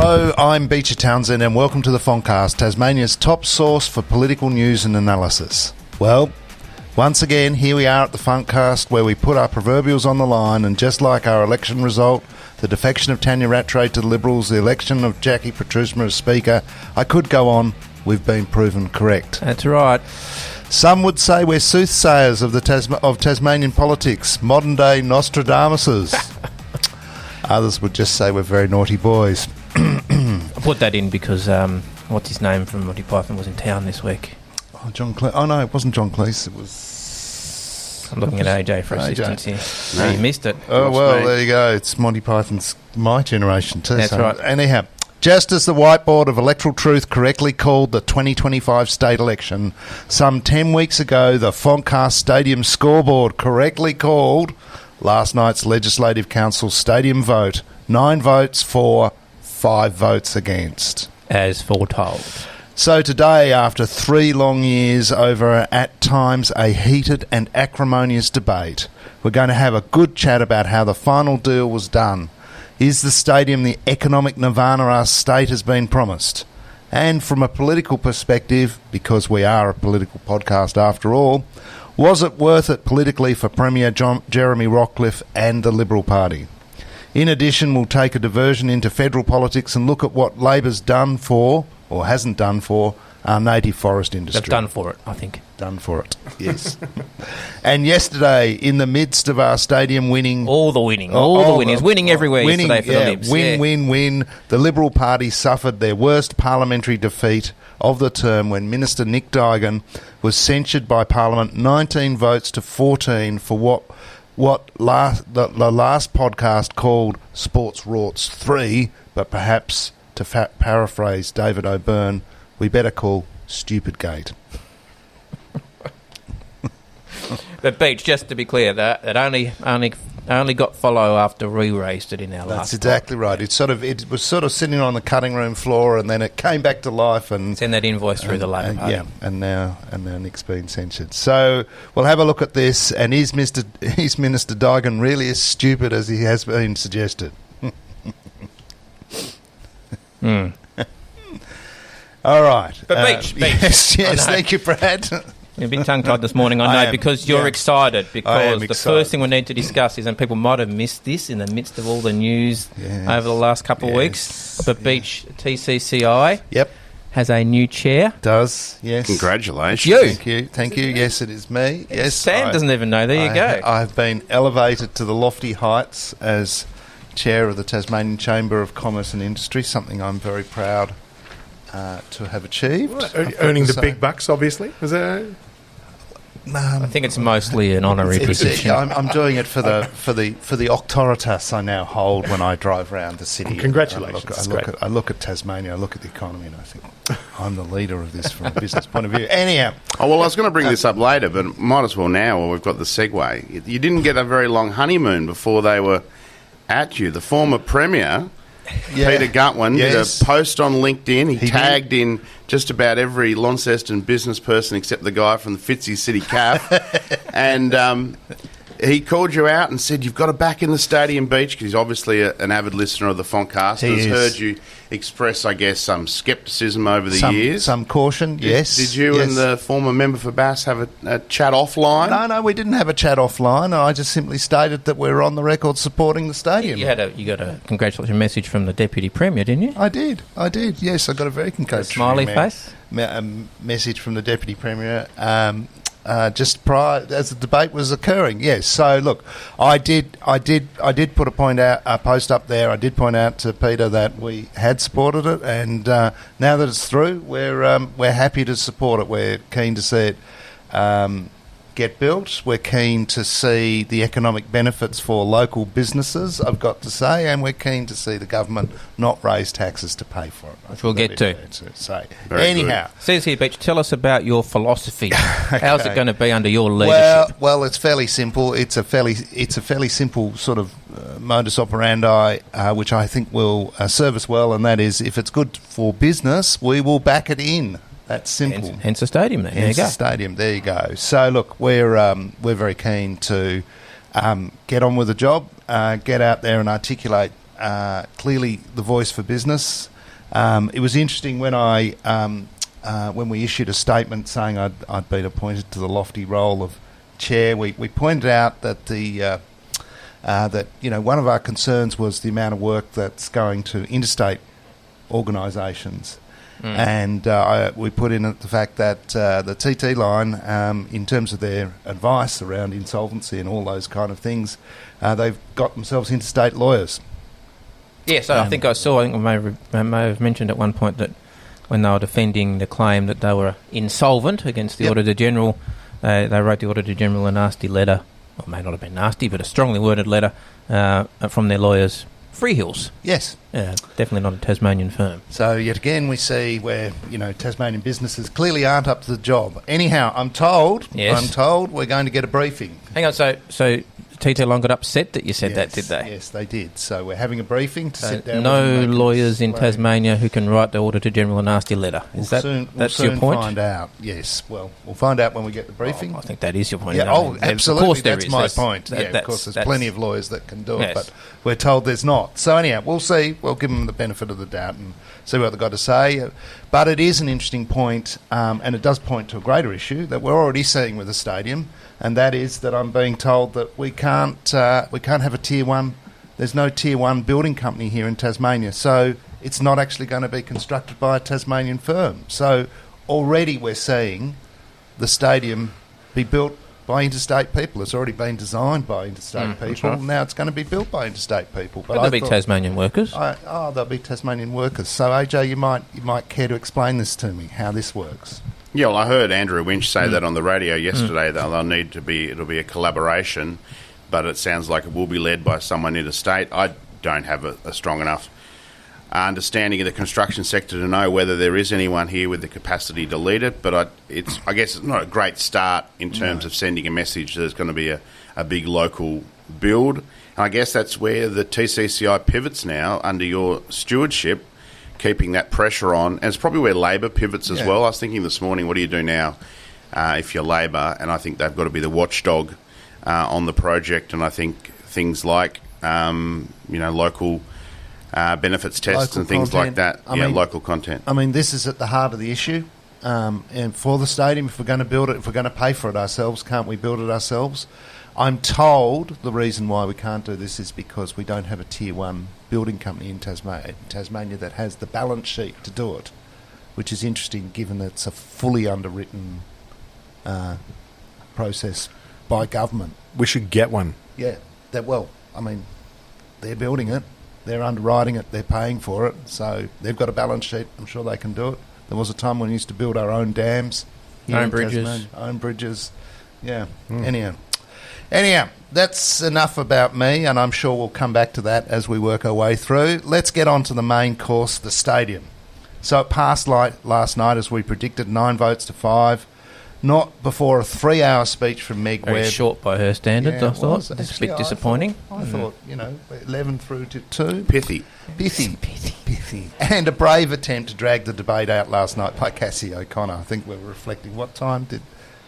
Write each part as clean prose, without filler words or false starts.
Hello, I'm Becher Townshend and welcome to the FontCast, Tasmania's top source for political news and analysis. Well, once again, here we are at the FontCast where we put our proverbials on the line, and just like our election result, the defection of Tanya Rattray to the Liberals, the election of Jackie Petrusma as Speaker, I could go on, we've been proven correct. That's right. Some would say we're soothsayers of Tasmanian politics, modern-day Nostradamuses. Others would just say we're very naughty boys. I put that in because, what's his name from Monty Python was in town this week. Oh, John Cleese. Oh, no, it wasn't John Cleese. It was... I'm looking at AJ for assistance here. No, you missed it. Oh, well, there you go. It's Monty Python's My Generation too. That's right. Anyhow, just as the whiteboard of Electoral Truth correctly called the 2025 state election, some 10 weeks ago, the FontCast Stadium scoreboard correctly called last night's Legislative Council stadium vote 9 votes for, 5 votes against. As foretold. So today, after 3 long years over at times a heated and acrimonious debate, we're going to have a good chat about how the final deal was done. Is the stadium the economic nirvana our state has been promised? And from a political perspective, because we are a political podcast after all, was it worth it politically for Premier Jeremy Rockliff and the Liberal Party? In addition, we'll take a diversion into federal politics and look at what Labor's done for, or hasn't done for, our native forest industry. They've done for it, I think. Done for it, yes. And yesterday, in the midst of our stadium winning... All the winning everywhere winning, yesterday for the Libs. Win. The Liberal Party suffered their worst parliamentary defeat of the term when Minister Nick Duigan was censured by Parliament 19 votes to 14 for what the last podcast called Sports Rorts 3, but perhaps, to paraphrase David O'Byrne, we better call Stupidgate. But Beach, just to be clear, that only got follow after we raised it in our last. That's exactly right. It was sort of sitting on the cutting room floor, and then it came back to life and send that invoice through the Labor Party. Yeah, and now Nick's been censured. So we'll have a look at this. And is Minister Duigan really as stupid as he has been suggested? All right. But Beach. Yes, thank you, Brad. You're a bit tongue-tied this morning, I know, because you're excited. Because the first thing we need to discuss is, and people might have missed this in the midst of all the news over the last couple of weeks, but Beach TCCI has a new chair. Does, yes. Congratulations. Thank you. Yes, it is me. Yes, Sam doesn't even know. There you go. I've been elevated to the lofty heights as chair of the Tasmanian Chamber of Commerce and Industry, something I'm very proud to have achieved. Well, earning the big bucks, obviously. Was that? I think it's mostly an honorary position. I'm doing it for the auctoritas I now hold when I drive around the city. Congratulations! I look at Tasmania, I look at the economy, and I think I'm the leader of this from a business point of view. Anyhow, I was going to bring this up later, but might as well now. While we've got the segue. You didn't get a very long honeymoon before they were at you. The former Premier. Peter Gutwin did a post on LinkedIn. He tagged in just about every Launceston business person except the guy from the Fitzy City Cafe. And he called you out and said, you've got to back in the stadium, Beach, because he's obviously an avid listener of the FontCast. He's heard you express, I guess, some scepticism over the years. Some caution, yes. Did you and the former member for Bass have a chat offline? No, we didn't have a chat offline. I just simply stated that we're on the record supporting the stadium. You got a congratulatory message from the Deputy Premier, didn't you? I did. Yes, I got a very congratulatory face message from the Deputy Premier. Just prior as the debate was occurring, yes. So look, I did put a post up there. I did point out to Peter that we had supported it, and now that it's through, we're happy to support it. We're keen to see it get built. We're keen to see the economic benefits for local businesses, I've got to say, and we're keen to see the government not raise taxes to pay for it. Which we'll get to. Anyhow. Says here, Beach, tell us about your philosophy. Okay. How's it going to be under your leadership? Well, it's fairly simple. It's a fairly simple sort of modus operandi, which I think will serve us well, and that is, if it's good for business, we will back it in. That's simple. Hence a stadium there. Hence a stadium. There you go. So look, we're very keen to get on with the job, get out there and articulate clearly the voice for business. It was interesting when when we issued a statement saying I'd been appointed to the lofty role of chair. We pointed out that one of our concerns was the amount of work that's going to interstate organisations. And we put in the fact that the TT line, in terms of their advice around insolvency and all those kind of things, they've got themselves interstate lawyers. Yes, I think I may have mentioned at one point that when they were defending the claim that they were insolvent against the Auditor General, they wrote the Auditor General a nasty letter. Well, it may not have been nasty, but a strongly worded letter from their lawyers. Freehills. Yes. Definitely not a Tasmanian firm. So yet again we see where, Tasmanian businesses clearly aren't up to the job. Anyhow, I'm told we're going to get a briefing. Hang on, so TT Line got upset that you said that, did they? Yes, they did. So we're having a briefing to sit down. No lawyers in Tasmania who can write the Auditor General a nasty letter. That's your point? We'll find out. Yes. Well, we'll find out when we get the briefing. I think that is your point. Yeah. Absolutely. Of course that's my point. Of course, there's plenty of lawyers that can do it, but we're told there's not. So anyhow, we'll see. We'll give them the benefit of the doubt and see what they've got to say. But it is an interesting point, and it does point to a greater issue that we're already seeing with the stadium. And that is that I'm being told that we can't have a Tier 1. There's no Tier 1 building company here in Tasmania, so it's not actually going to be constructed by a Tasmanian firm. So already we're seeing the stadium be built by interstate people. It's already been designed by interstate people. Right. Now it's going to be built by interstate people. But there'll be Tasmanian workers. There'll be Tasmanian workers. So AJ, you might care to explain this to me, how this works. Yeah, well, I heard Andrew Winch say that on the radio yesterday, that it'll be a collaboration, but it sounds like it will be led by someone interstate. I don't have a strong enough understanding of the construction sector to know whether there is anyone here with the capacity to lead it, but I guess it's not a great start in terms of sending a message that there's going to be a big local build. And I guess that's where the TCCI pivots now under your stewardship, keeping that pressure on. And it's probably where Labor pivots as well. I was thinking this morning, what do you do now if you're Labor? And I think they've got to be the watchdog on the project. And I think things like, local benefits tests and things like that. Local content. I mean, this is at the heart of the issue. And for the stadium, if we're going to build it, if we're going to pay for it ourselves, can't we build it ourselves? I'm told the reason why we can't do this is because we don't have a Tier 1 building company in Tasmania that has the balance sheet to do it, which is interesting given that it's a fully underwritten process by government. We should get one. Yeah. They're building it, they're underwriting it, they're paying for it, so they've got a balance sheet. I'm sure they can do it. There was a time when we used to build our own dams. Own bridges. Own bridges. Yeah. Anyhow, that's enough about me, and I'm sure we'll come back to that as we work our way through. Let's get on to the main course, the stadium. So it passed last night, as we predicted, 9 votes to 5. Not before a 3-hour speech from Meg Webb. Very short by her standards, I thought. It's a bit disappointing. I thought, 11 through to 2. Pithy. And a brave attempt to drag the debate out last night by Cassie O'Connor. I think we were reflecting. What time did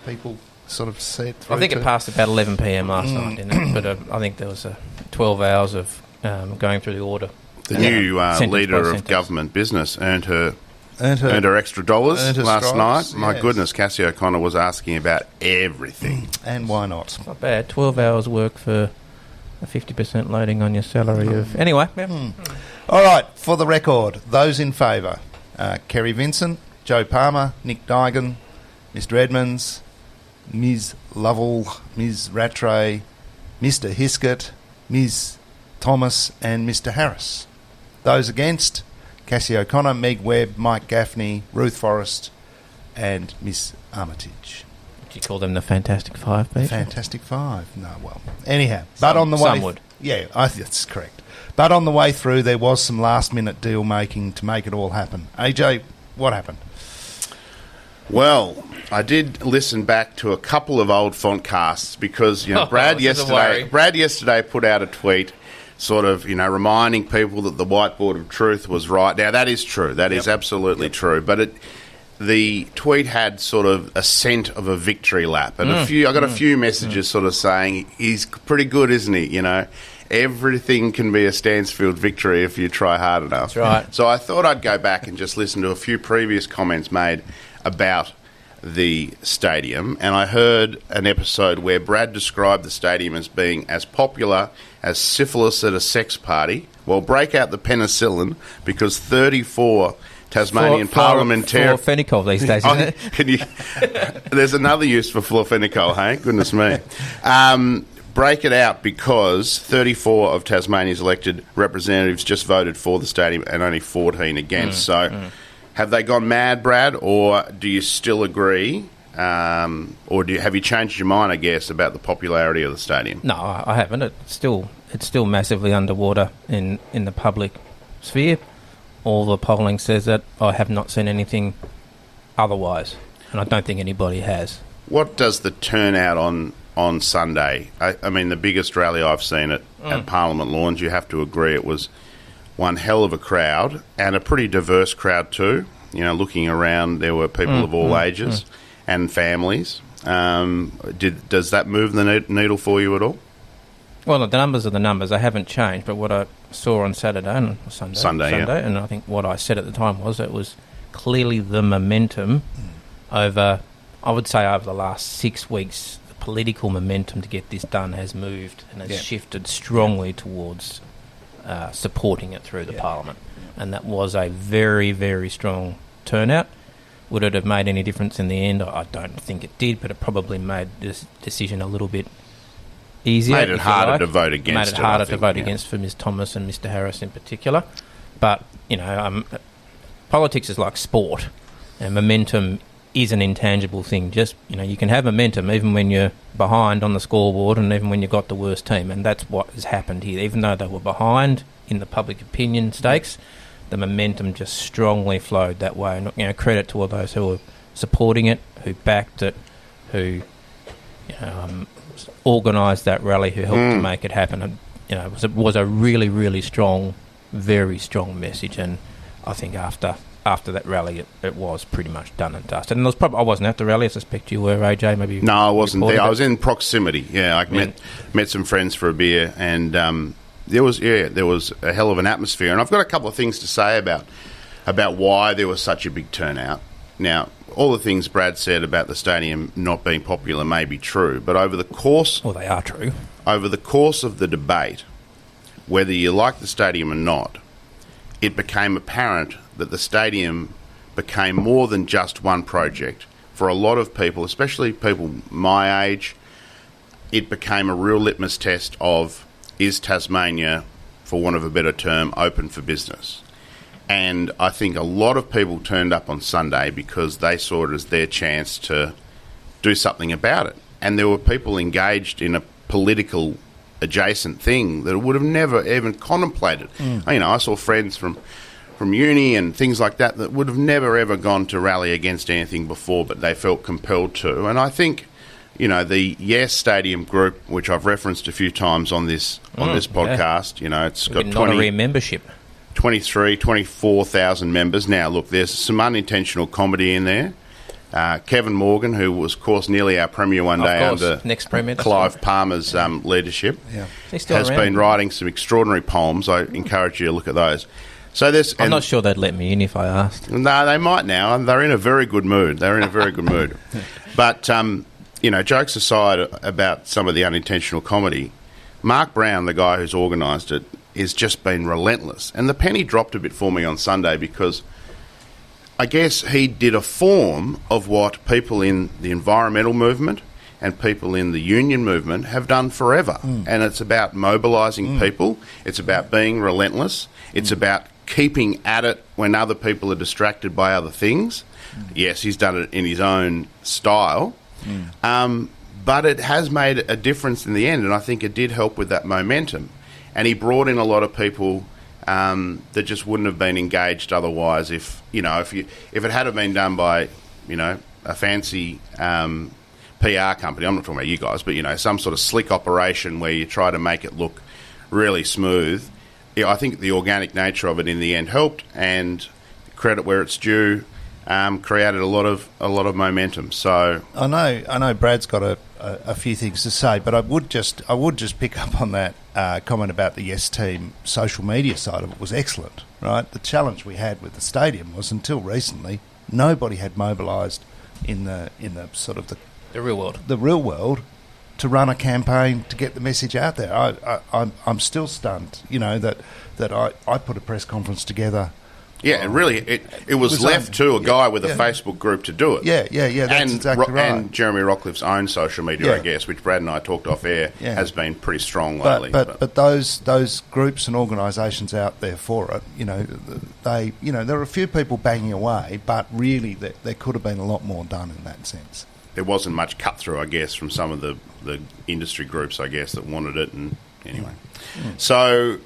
people sort of see it through? I think it passed about 11 p.m. last night, didn't it? But I think there was 12 hours of going through the order. The new leader of government business earned her extra dollars last night. My goodness, Cassie O'Connor was asking about everything. And why not? Not bad. 12 hours work for a 50% loading on your salary of... Anyway. All right, for the record, those in favour, Kerry Vincent, Joe Palmer, Nick Duigan, Mr Edmonds, Ms Lovell, Ms Rattray, Mr Hiskett, Ms Thomas and Mr Harris. Those against, Cassie O'Connor, Meg Webb, Mike Gaffney, Ruth Forrest and Miss Armitage. Do you call them the Fantastic Five, Becher? Fantastic Five. No, well. Anyhow, but on the way... Some would. Yeah, that's correct. But on the way through, there was some last-minute deal-making to make it all happen. AJ, what happened? Well, I did listen back to a couple of old FontCasts because, Brad yesterday put out a tweet sort of, reminding people that the whiteboard of truth was right. Now, that is true. That is absolutely true. But the tweet had sort of a scent of a victory lap, and I got a few messages sort of saying he's pretty good, isn't he? You know, everything can be a Stansfield victory if you try hard enough. That's right. So I thought I'd go back and just listen to a few previous comments made about the stadium, and I heard an episode where Brad described the stadium as being as popular as syphilis at a sex party. Well, break out the penicillin, because 34 Tasmanian Parliamentary... Florfenicol these days, isn't it? There's another use for florfenicol, hey? Goodness me. Break it out, because 34 of Tasmania's elected representatives just voted for the stadium and only 14 against. Have they gone mad, Brad, or do you still agree? Or have you changed your mind, I guess, about the popularity of the stadium? No, I haven't. It's still massively underwater in the public sphere. All the polling says that. I have not seen anything otherwise, and I don't think anybody has. What does the turnout on Sunday? I mean, the biggest rally I've seen at Parliament Lawns, you have to agree it was one hell of a crowd, and a pretty diverse crowd too. You know, looking around, there were people of all ages and families. Does that move the needle for you at all? Well, the numbers are the numbers. They haven't changed, but what I saw on Saturday and Sunday, and I think what I said at the time was it was clearly the momentum over the last 6 weeks, the political momentum to get this done has moved and has shifted strongly towards supporting it through the Parliament. And that was a very, very strong turnout. Would it have made any difference in the end? I don't think it did, but it probably made this decision a little bit easier. Made it harder to vote against. Made it harder to vote against for Ms Thomas and Mr Harris in particular. But, you know, politics is like sport, and momentum is an intangible thing. Just, you know, you can have momentum even when you're behind on the scoreboard and even when you've got the worst team, and that's what has happened here. Even though they were behind in the public opinion stakes, the momentum just strongly flowed that way. And, you know, credit to all those who were supporting it, who backed it, who organised that rally, who helped to make it happen. And, you know, it was a really, really strong, very strong message. And I think after that rally, it was pretty much done and dusted. And I wasn't at the rally. I suspect you were, AJ. Maybe. No, I wasn't there. I was in proximity. Yeah, I met some friends for a beer, and there was a hell of an atmosphere. And I've got a couple of things to say about why there was such a big turnout. Now, all the things Brad said about the stadium not being popular may be true, but over the course... Well, they are true. Over the course of the debate, whether you like the stadium or not, it became apparent that the stadium became more than just one project. For a lot of people, especially people my age, it became a real litmus test of, is Tasmania, for want of a better term, open for business? And I think a lot of people turned up on Sunday because they saw it as their chance to do something about it. And there were people engaged in a political adjacent thing that would have never even contemplated. You know, I saw friends from uni and things like that would have never ever gone to rally against anything before, but they felt compelled to. And I think, you know, the Yes Stadium group, which I've referenced a few times on this podcast, you know, it's got 20 membership. 24,000 members. Now, look, there's some unintentional comedy in there. Kevin Morgan, who was, of course, nearly our Premier one day under next Premier, Clive Palmer's leadership, has been writing some extraordinary poems. I encourage you to look at those. So I'm not sure they'd let me in if I asked. No, they might now. They're in a very good mood. But, you know, jokes aside about some of the unintentional comedy, Mark Brown, the guy who's organised it, has just been relentless. And the penny dropped a bit for me on Sunday because I guess he did a form of what people in the environmental movement and people in the union movement have done forever. And it's about mobilising people. It's about being relentless. It's about keeping at it when other people are distracted by other things. Yes, he's done it in his own style. But it has made a difference in the end, and I think it did help with that momentum. And he brought in a lot of people that just wouldn't have been engaged otherwise if it had been done by, you know, a fancy PR company. I'm not talking about you guys, but, you know, some sort of slick operation where you try to make it look really smooth. I think the organic nature of it in the end helped, and credit where it's due. created a lot of momentum. So I know Brad's got a few things to say, but I would just pick up on that comment about the Yes Team social media side of it was excellent, right? The challenge we had with the stadium was until recently nobody had mobilised in the sort of the real world to run a campaign to get the message out there. I'm still stunned, that I put a press conference together. Yeah, it was left to a guy with a Facebook group to do it. Yeah, that's exactly right. And Jeremy Rockliff's own social media, I guess, which Brad and I talked off air, has been pretty strong lately. But those groups and organisations out there for it, there are a few people banging away, but really there could have been a lot more done in that sense. There wasn't much cut through, I guess, from some of the industry groups, I guess, that wanted it. And anyway, So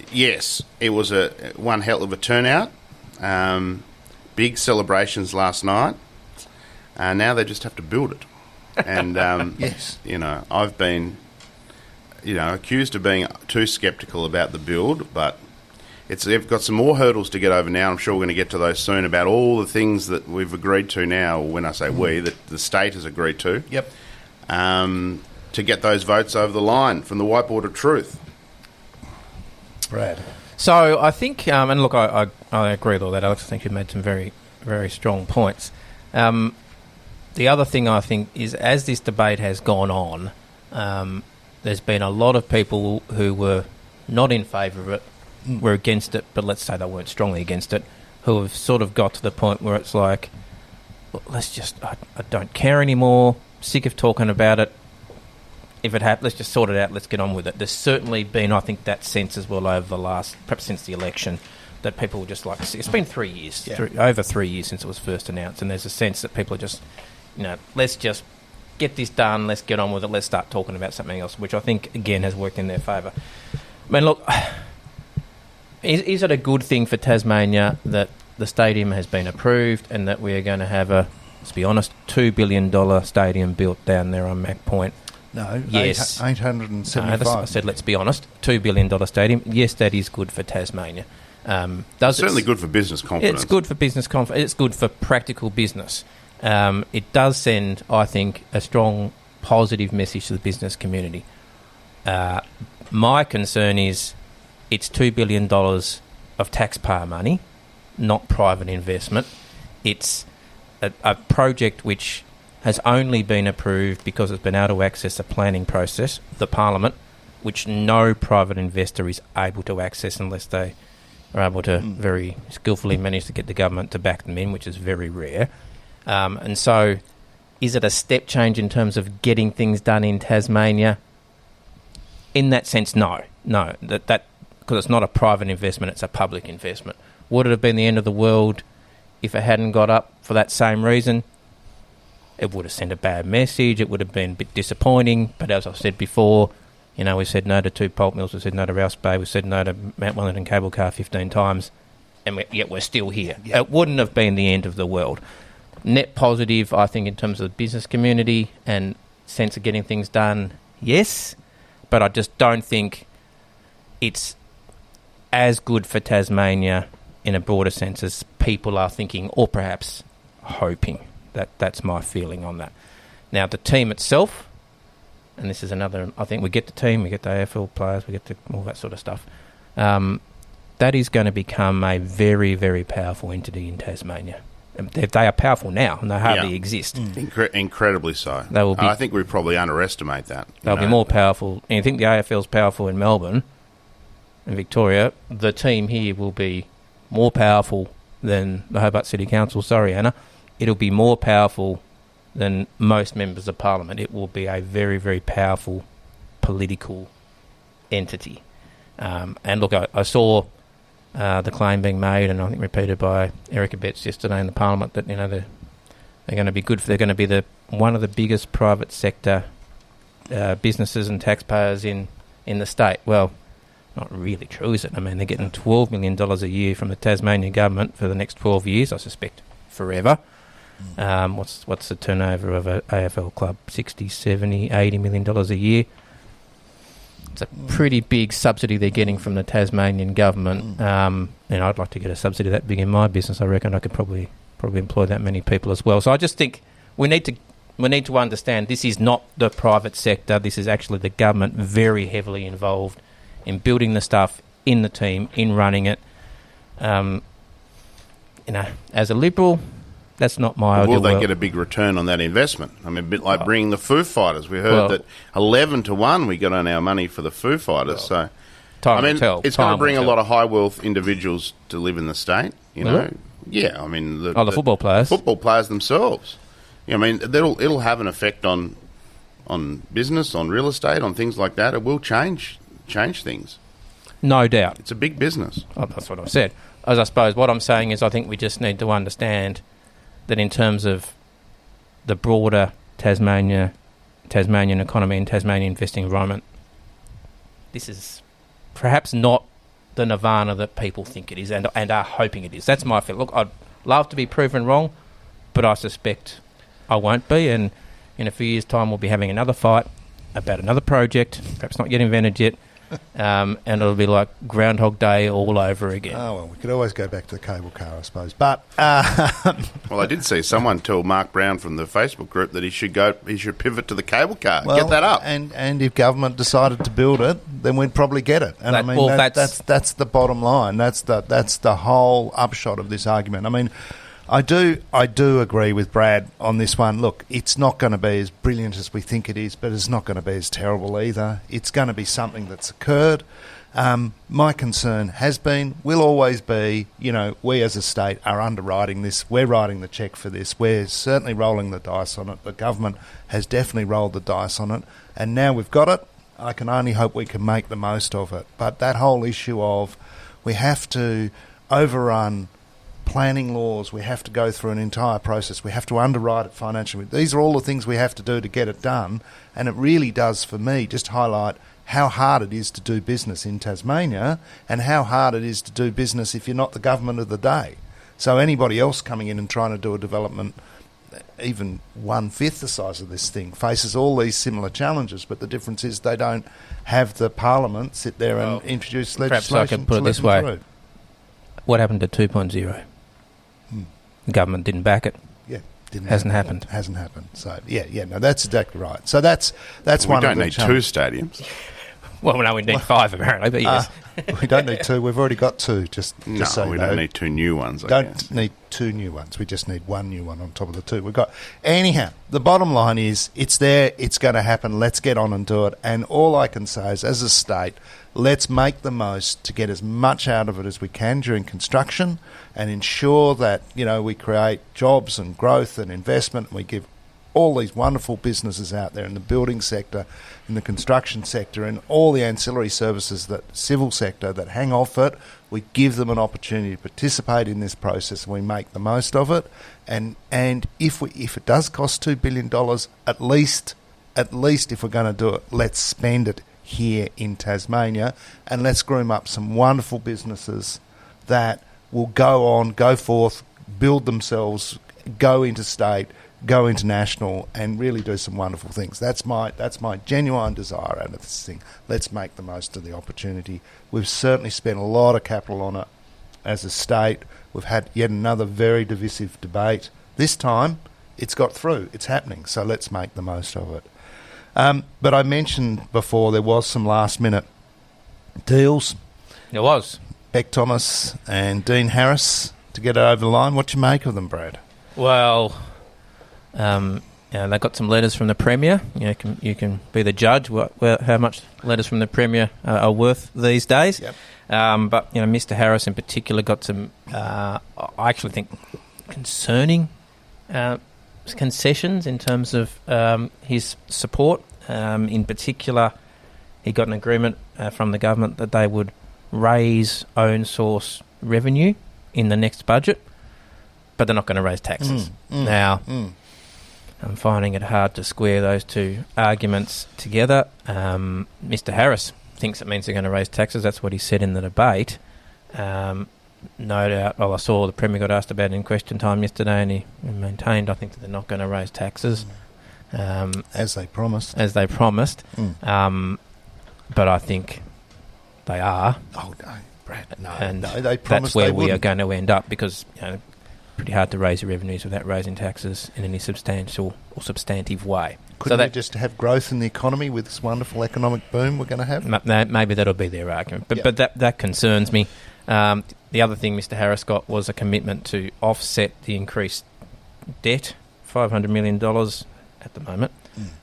yes, it was one hell of a turnout. Big celebrations last night. Now they just have to build it. And yes, I've been accused of being too sceptical about the build, but they've got some more hurdles to get over now. I'm sure we're going to get to those soon about all the things that we've agreed to now. When I say we, that the state has agreed to. Yep. To get those votes over the line from the whiteboard of truth. Brad. So I think, and look, I agree with all that, Alex. I think you've made some very, very strong points. The other thing I think is, as this debate has gone on, there's been a lot of people who were not in favour of it, were against it, but let's say they weren't strongly against it, who have sort of got to the point where it's like, look, I don't care anymore, sick of talking about it. If it happens, let's just sort it out, let's get on with it. There's certainly been, I think, that sense as well over the last, perhaps since the election, that people were just like, it's been 3 years, over 3 years since it was first announced, and there's a sense that people are just, let's just get this done, let's get on with it, let's start talking about something else, which I think, again, has worked in their favour. I mean, look, is it a good thing for Tasmania that the stadium has been approved and that we are going to have let's be honest, $2 billion stadium built down there on Macquarie Point? No, yes. 875. No, I said, let's be honest, $2 billion stadium. Yes, that is good for Tasmania. Certainly good for business confidence. It's good for business confidence. It's good for practical business. It does send, I think, a strong positive message to the business community. My concern is it's $2 billion of taxpayer money, not private investment. It's a project which has only been approved because it's been able to access a planning process, the Parliament, which no private investor is able to access unless they are able to very skillfully manage to get the government to back them in, which is very rare. And so is it a step change in terms of getting things done in Tasmania? In that sense, no. That because it's not a private investment, it's a public investment. Would it have been the end of the world if it hadn't got up for that same reason? It would have sent a bad message. It would have been a bit disappointing. But as I've said before, we said no to 2 pulp mills. We said no to Rouse Bay. We said no to Mount Wellington Cable Car 15 times. And yet we're still here. Yep. It wouldn't have been the end of the world. Net positive, I think, in terms of the business community and sense of getting things done, yes. But I just don't think it's as good for Tasmania in a broader sense as people are thinking or perhaps hoping. That's my feeling on that. Now, the team itself, and this is another, I think we get the team, we get the AFL players, we get all that sort of stuff. That is going to become a very, very powerful entity in Tasmania. They are powerful now, and they hardly exist. Incredibly so. They will be, I think we probably underestimate that. They'll be more powerful. And you think the AFL's powerful in Melbourne and Victoria, the team here will be more powerful than the Hobart City Council. Sorry, Anna. It'll be more powerful than most members of Parliament. It will be a very, very powerful political entity. And look, I saw the claim being made, and I think repeated by Erica Betts yesterday in the Parliament, that they're going to be good. They're going to be one of the biggest private sector businesses and taxpayers in the state. Well, not really true, is it? I mean, they're getting $12 million a year from the Tasmanian government for the next 12 years, I suspect, forever. What's the turnover of an AFL club? 60, 70, $80 million a year. It's a pretty big subsidy they're getting from the Tasmanian government. And I'd like to get a subsidy that big in my business. I reckon I could probably probably employ that many people as well. So I just think we need to understand this is not the private sector. This is actually the government very heavily involved in building the stuff, in the team, in running it. As a Liberal, that's not my ideal. Will they get a big return on that investment? I mean, a bit like bringing the Foo Fighters. We heard that 11-1 we got on our money for the Foo Fighters. So, it's going to bring a lot of high wealth individuals to live in the state. You know, yeah. I mean, the football players, themselves. I mean, it'll have an effect on business, on real estate, on things like that. It will change things. No doubt. It's a big business. Oh, that's what I said. As I suppose what I'm saying is I think we just need to understand that in terms of the broader Tasmanian economy and Tasmanian investing environment, this is perhaps not the nirvana that people think it is and are hoping it is. That's my feel. Look, I'd love to be proven wrong, but I suspect I won't be, and in a few years' time we'll be having another fight about another project, perhaps not yet invented yet, and it'll be like Groundhog Day all over again. Oh, well, we could always go back to the cable car, I suppose. But well, I did see someone tell Mark Brown from the Facebook group that he should pivot to the cable car. Well, get that up. And if government decided to build it, then we'd probably get it. And that's the bottom line. That's the whole upshot of this argument. I mean, I do agree with Brad on this one. Look, it's not going to be as brilliant as we think it is, but it's not going to be as terrible either. It's going to be something that's occurred. My concern has been, will always be, we as a state are underwriting this. We're writing the cheque for this. We're certainly rolling the dice on it. The government has definitely rolled the dice on it. And now we've got it. I can only hope we can make the most of it. But that whole issue of we have to overrun planning laws, we have to go through an entire process, we have to underwrite it financially. These are all the things we have to do to get it done, and it really does, for me, just highlight how hard it is to do business in Tasmania and how hard it is to do business if you're not the government of the day. So anybody else coming in and trying to do a development even 1/5 the size of this thing faces all these similar challenges, but the difference is they don't have the parliament sit there and introduce legislation. Perhaps I could put it this way. Through. What happened to 2.0? The government didn't back it. Yeah, hasn't happened. Hasn't happened. So no, that's exactly right. So that's one. We don't need two stadiums. Well, no, we need 5 apparently, but yes. We don't need 2. We've already got 2. We don't need 2 new ones. Don't need 2 new ones. We just need 1 new one on top of the 2 we've got. Anyhow, the bottom line is it's there. It's going to happen. Let's get on and do it. And all I can say is, as a state, let's make the most to get as much out of it as we can during construction and ensure that, we create jobs and growth and investment, and we give all these wonderful businesses out there in the building sector, in the construction sector, and all the ancillary services, that civil sector that hang off it, we give them an opportunity to participate in this process and we make the most of it. And if it does cost $2 billion, at least if we're going to do it, let's spend it here in Tasmania, and let's groom up some wonderful businesses that will go forth, build themselves, go interstate, go international, and really do some wonderful things. That's my genuine desire out of this thing. Let's make the most of the opportunity. We've certainly spent a lot of capital on it as a state. We've had yet another very divisive debate. This time, it's got through. It's happening, so let's make the most of it. But I mentioned before there was some last-minute deals. There was. Beck Thomas and Dean Harris to get it over the line. What do you make of them, Brad? Well, they got some letters from the Premier. You can be the judge how much letters from the Premier are worth these days. Yep. But Mr. Harris in particular got some, I actually think, concerning concessions in terms of his support. In particular, he got an agreement from the government that they would raise own source revenue in the next budget, but they're not going to raise taxes. I'm finding it hard to square those two arguments together. Mr. Harris thinks it means they're going to raise taxes. That's what he said in the debate. No doubt. Well, I saw the Premier got asked about it in question time yesterday, and he maintained, I think, that they're not going to raise taxes. As they promised. But I think they are. Oh, no, Brad, no. And they promised that's where they we are wouldn't. going to end up because pretty hard to raise your revenues without raising taxes in any substantial or substantive way. Couldn't we just have growth in the economy with this wonderful economic boom we're going to have? Maybe that'll be their argument. But that concerns me. The other thing Mr Harris got was a commitment to offset the increased debt, $500 million at the moment,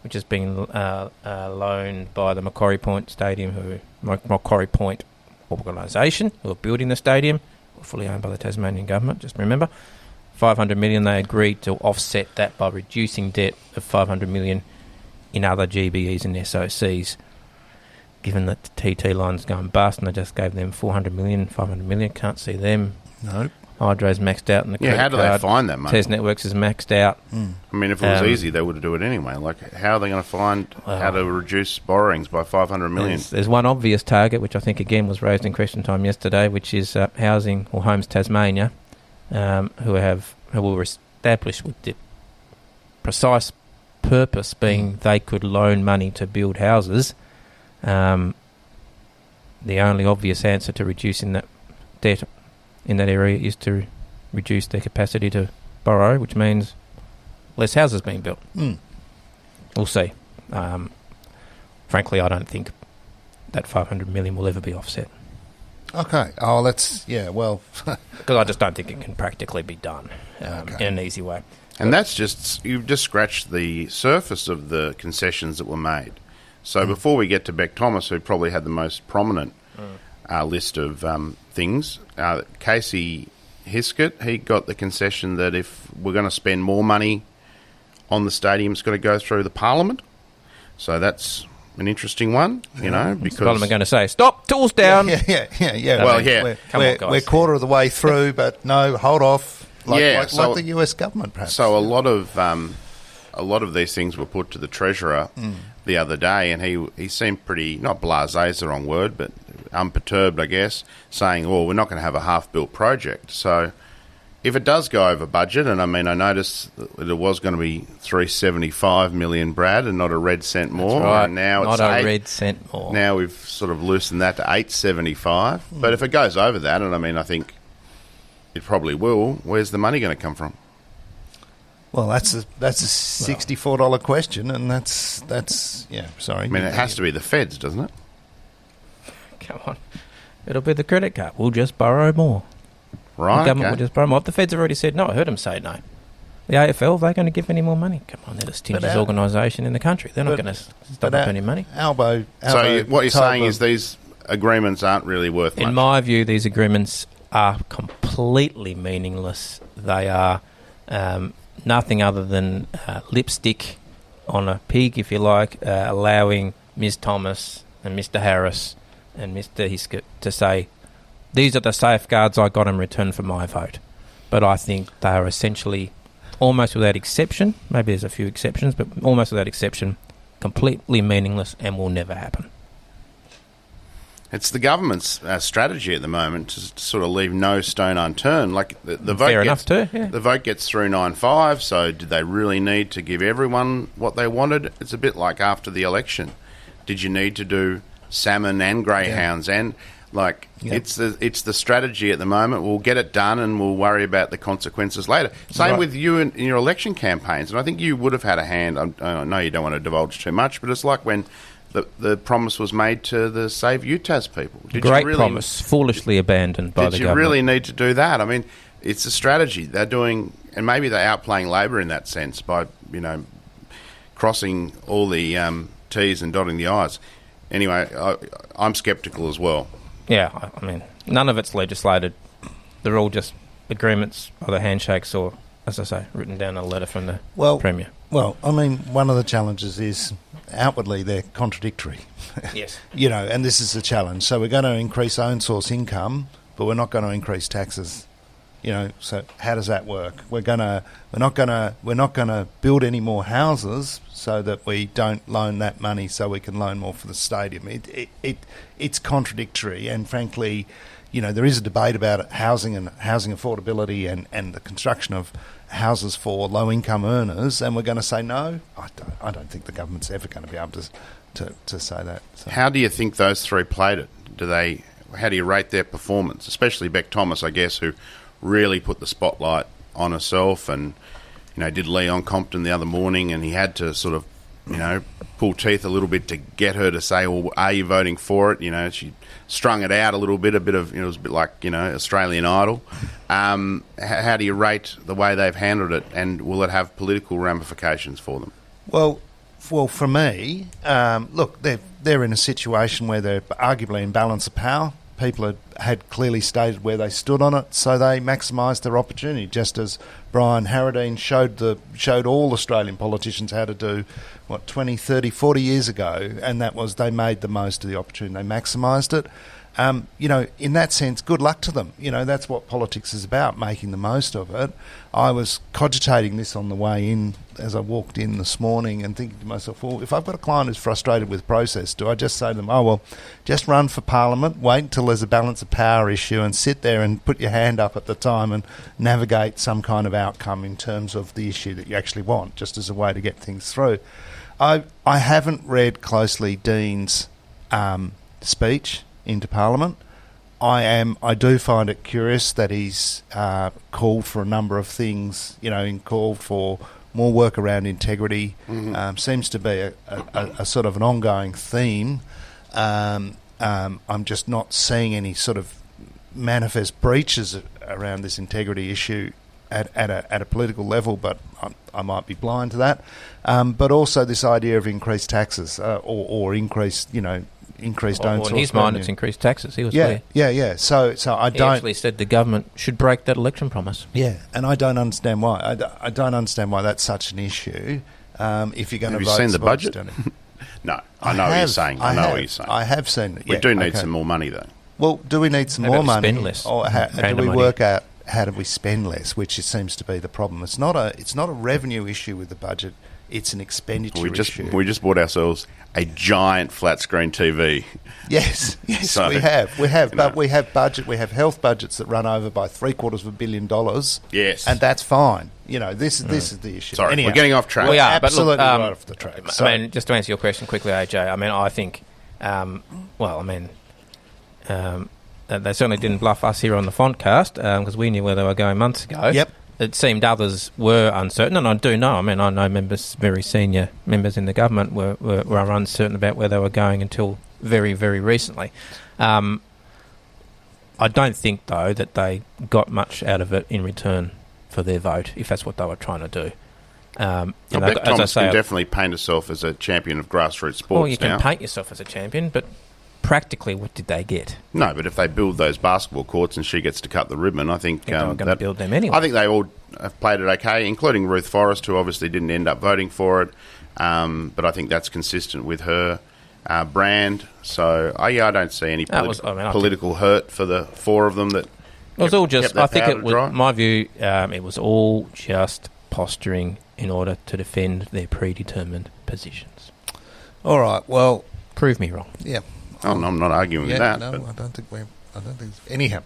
which is being loaned by the Macquarie Point Macquarie Point organisation, who are building the stadium, fully owned by the Tasmanian government, just remember. $500 million, they agreed to offset that by reducing debt of $500 million in other GBEs and SOCs. Given that the TT line's going bust and they just gave them $500 million, can't see them. Nope. Hydro's maxed out in the credit how do card. they find that money? Tez Networks is maxed out. I mean, if it was easy, they would do it anyway. Like, how are they going to find how to reduce borrowings by $500 million? There's one obvious target, which I think, again, was raised in question time yesterday, which is Housing or Homes Tasmania, who were established with the precise purpose being they could loan money to build houses. The only obvious answer to reducing that debt in that area is to reduce their capacity to borrow, which means less houses being built. We'll see. Frankly, I don't think that $500 million will ever be offset. Okay. Oh, that's... Yeah, well... Because I just don't think it can practically be done in an easy way. And that's just... You've just scratched the surface of the concessions that were made. So before we get to Beck Thomas, who probably had the most prominent list of things, Casey Hiskett, he got the concession that if we're going to spend more money on the stadium, it's got to go through the Parliament. So that's an interesting one, you know, because... The Parliament going to say, stop, tools down. Yeah. Well, yeah. We're quarter of the way through, but no, hold off. Like the US government, perhaps. So a lot of these things were put to the Treasurer the other day, and he seemed pretty, not blasé is the wrong word, but unperturbed, I guess, saying, well, we're not going to have a half-built project. So if it does go over budget, and I mean, I noticed that it was going to be $375 million, Brad, and not a red cent more. That's right. And now not it's a red cent more. Now we've sort of loosened that to $875. But if it goes over that, and I mean, I think it probably will, where's the money going to come from? Well, that's a $64 question, and that's sorry. I mean, it has to be the feds, doesn't it? Come on. It'll be the credit card. We'll just borrow more. Right. The government will just borrow more. If the feds have already said no, I heard them say no. The AFL, are they going to give any more money? Come on, they're the stingiest organisation in the country. They're not going to stop spending money. Albo so what you're saying is these agreements aren't really worth much? In my view, these agreements are completely meaningless. They are nothing other than lipstick on a pig, if you like, allowing Ms Thomas and Mr Harris and Mr Hiskett to say, these are the safeguards I got in return for my vote. But I think they are essentially, almost without exception, maybe there's a few exceptions, but almost without exception, completely meaningless and will never happen. It's the government's strategy at the moment to sort of leave no stone unturned. Like the vote Fair enough too, yeah. The vote gets through 9-5, so did they really need to give everyone what they wanted? It's a bit like after the election. Did you need to do salmon and greyhounds and... It's the strategy at the moment. We'll get it done and we'll worry about the consequences later. Same with you in your election campaigns. And I think you would have had a hand. I know you don't want to divulge too much, but it's like when the promise was made to the Save UTAS people. Great promise, foolishly abandoned by the government. Did you really need to do that? I mean, it's a strategy. They're doing, and maybe they're outplaying Labor in that sense by, crossing all the T's and dotting the I's. Anyway, I'm sceptical as well. Yeah, I mean, none of it's legislated. They're all just agreements, either handshakes or, as I say, written down in a letter from the Premier. Well, I mean, one of the challenges is outwardly they're contradictory. Yes. And this is the challenge. So we're going to increase own source income, but we're not going to increase taxes. So how does that work? We're not gonna build any more houses so that we don't loan that money so we can loan more for the stadium. It's contradictory, and frankly, there is a debate about housing and housing affordability and the construction of houses for low income earners, and we're going to say no. I don't think the government's ever going to be able to say that. So. How do you think those three played it? How do you rate their performance, especially Beck Thomas, I guess, who really put the spotlight on herself, and did Leon Compton the other morning, and he had to sort of pull teeth a little bit to get her to say, well, are you voting for it? She strung it out a little bit, it was a bit like Australian Idol. How do you rate the way they've handled it, and will it have political ramifications for them? Well, for me, look, they're in a situation where they're arguably in balance of power. People had clearly stated where they stood on it, so they maximised their opportunity, just as Brian Harradine showed all Australian politicians how to do, 20, 30, 40 years ago, and that was they made the most of the opportunity. They maximised it. In that sense, good luck to them. That's what politics is about, making the most of it. I was cogitating this on the way in as I walked in this morning and thinking to myself, well, if I've got a client who's frustrated with process, do I just say to them, oh, well, just run for Parliament, wait until there's a balance of power issue and sit there and put your hand up at the time and navigate some kind of outcome in terms of the issue that you actually want, just as a way to get things through. I haven't read closely Dean's speech into Parliament. I do find it curious that he's called for a number of things, called for more work around integrity. Seems to be a sort of an ongoing theme. I'm just not seeing any sort of manifest breaches around this integrity issue at a political level, but I might be blind to that. But also this idea of increased taxes or increased, increased own source in his mind, it's increased taxes. He was clear. Yeah. So I don't. He actually said the government should break that election promise. Yeah, and I don't understand why. I don't understand why that's such an issue. If you're going to vote, have you seen the budget? No, I know what you're saying. I know what you're saying. I have seen it. We do need some more money, though. Well, do we need some more money? Spend less. Or do we work out how do we spend less? Which seems to be the problem. It's not a revenue issue with the budget. It's an expenditure issue. We just bought ourselves a giant flat screen TV. Yes, so, we have. But we have budget. We have health budgets that run over by $750 million. Yes, and that's fine. This is the issue. Sorry, anyhow, we're getting off track. We are absolutely but look, right off the track. Just to answer your question quickly, AJ. I think, they certainly didn't bluff us here on the FontCast because we knew where they were going months ago. Yep. It seemed others were uncertain, and I do know. I know members, very senior members in the government, were uncertain about where they were going until very, very recently. I don't think, though, that they got much out of it in return for their vote, if that's what they were trying to do. Beck Thomas can definitely paint herself as a champion of grassroots sports. Well, you can paint yourself as a champion, but practically, what did they get? No, but if they build those basketball courts and she gets to cut the ribbon, I think they were going to build them anyway. I think they all have played it okay, including Ruth Forrest, who obviously didn't end up voting for it. But I think that's consistent with her brand. So, I don't see any political hurt for the four of them. That it was all just. I think it was my view. It was all just posturing in order to defend their predetermined positions. All right. Well, prove me wrong. Yeah. Oh, no, I'm not arguing with that. No, I don't think. Anyhow,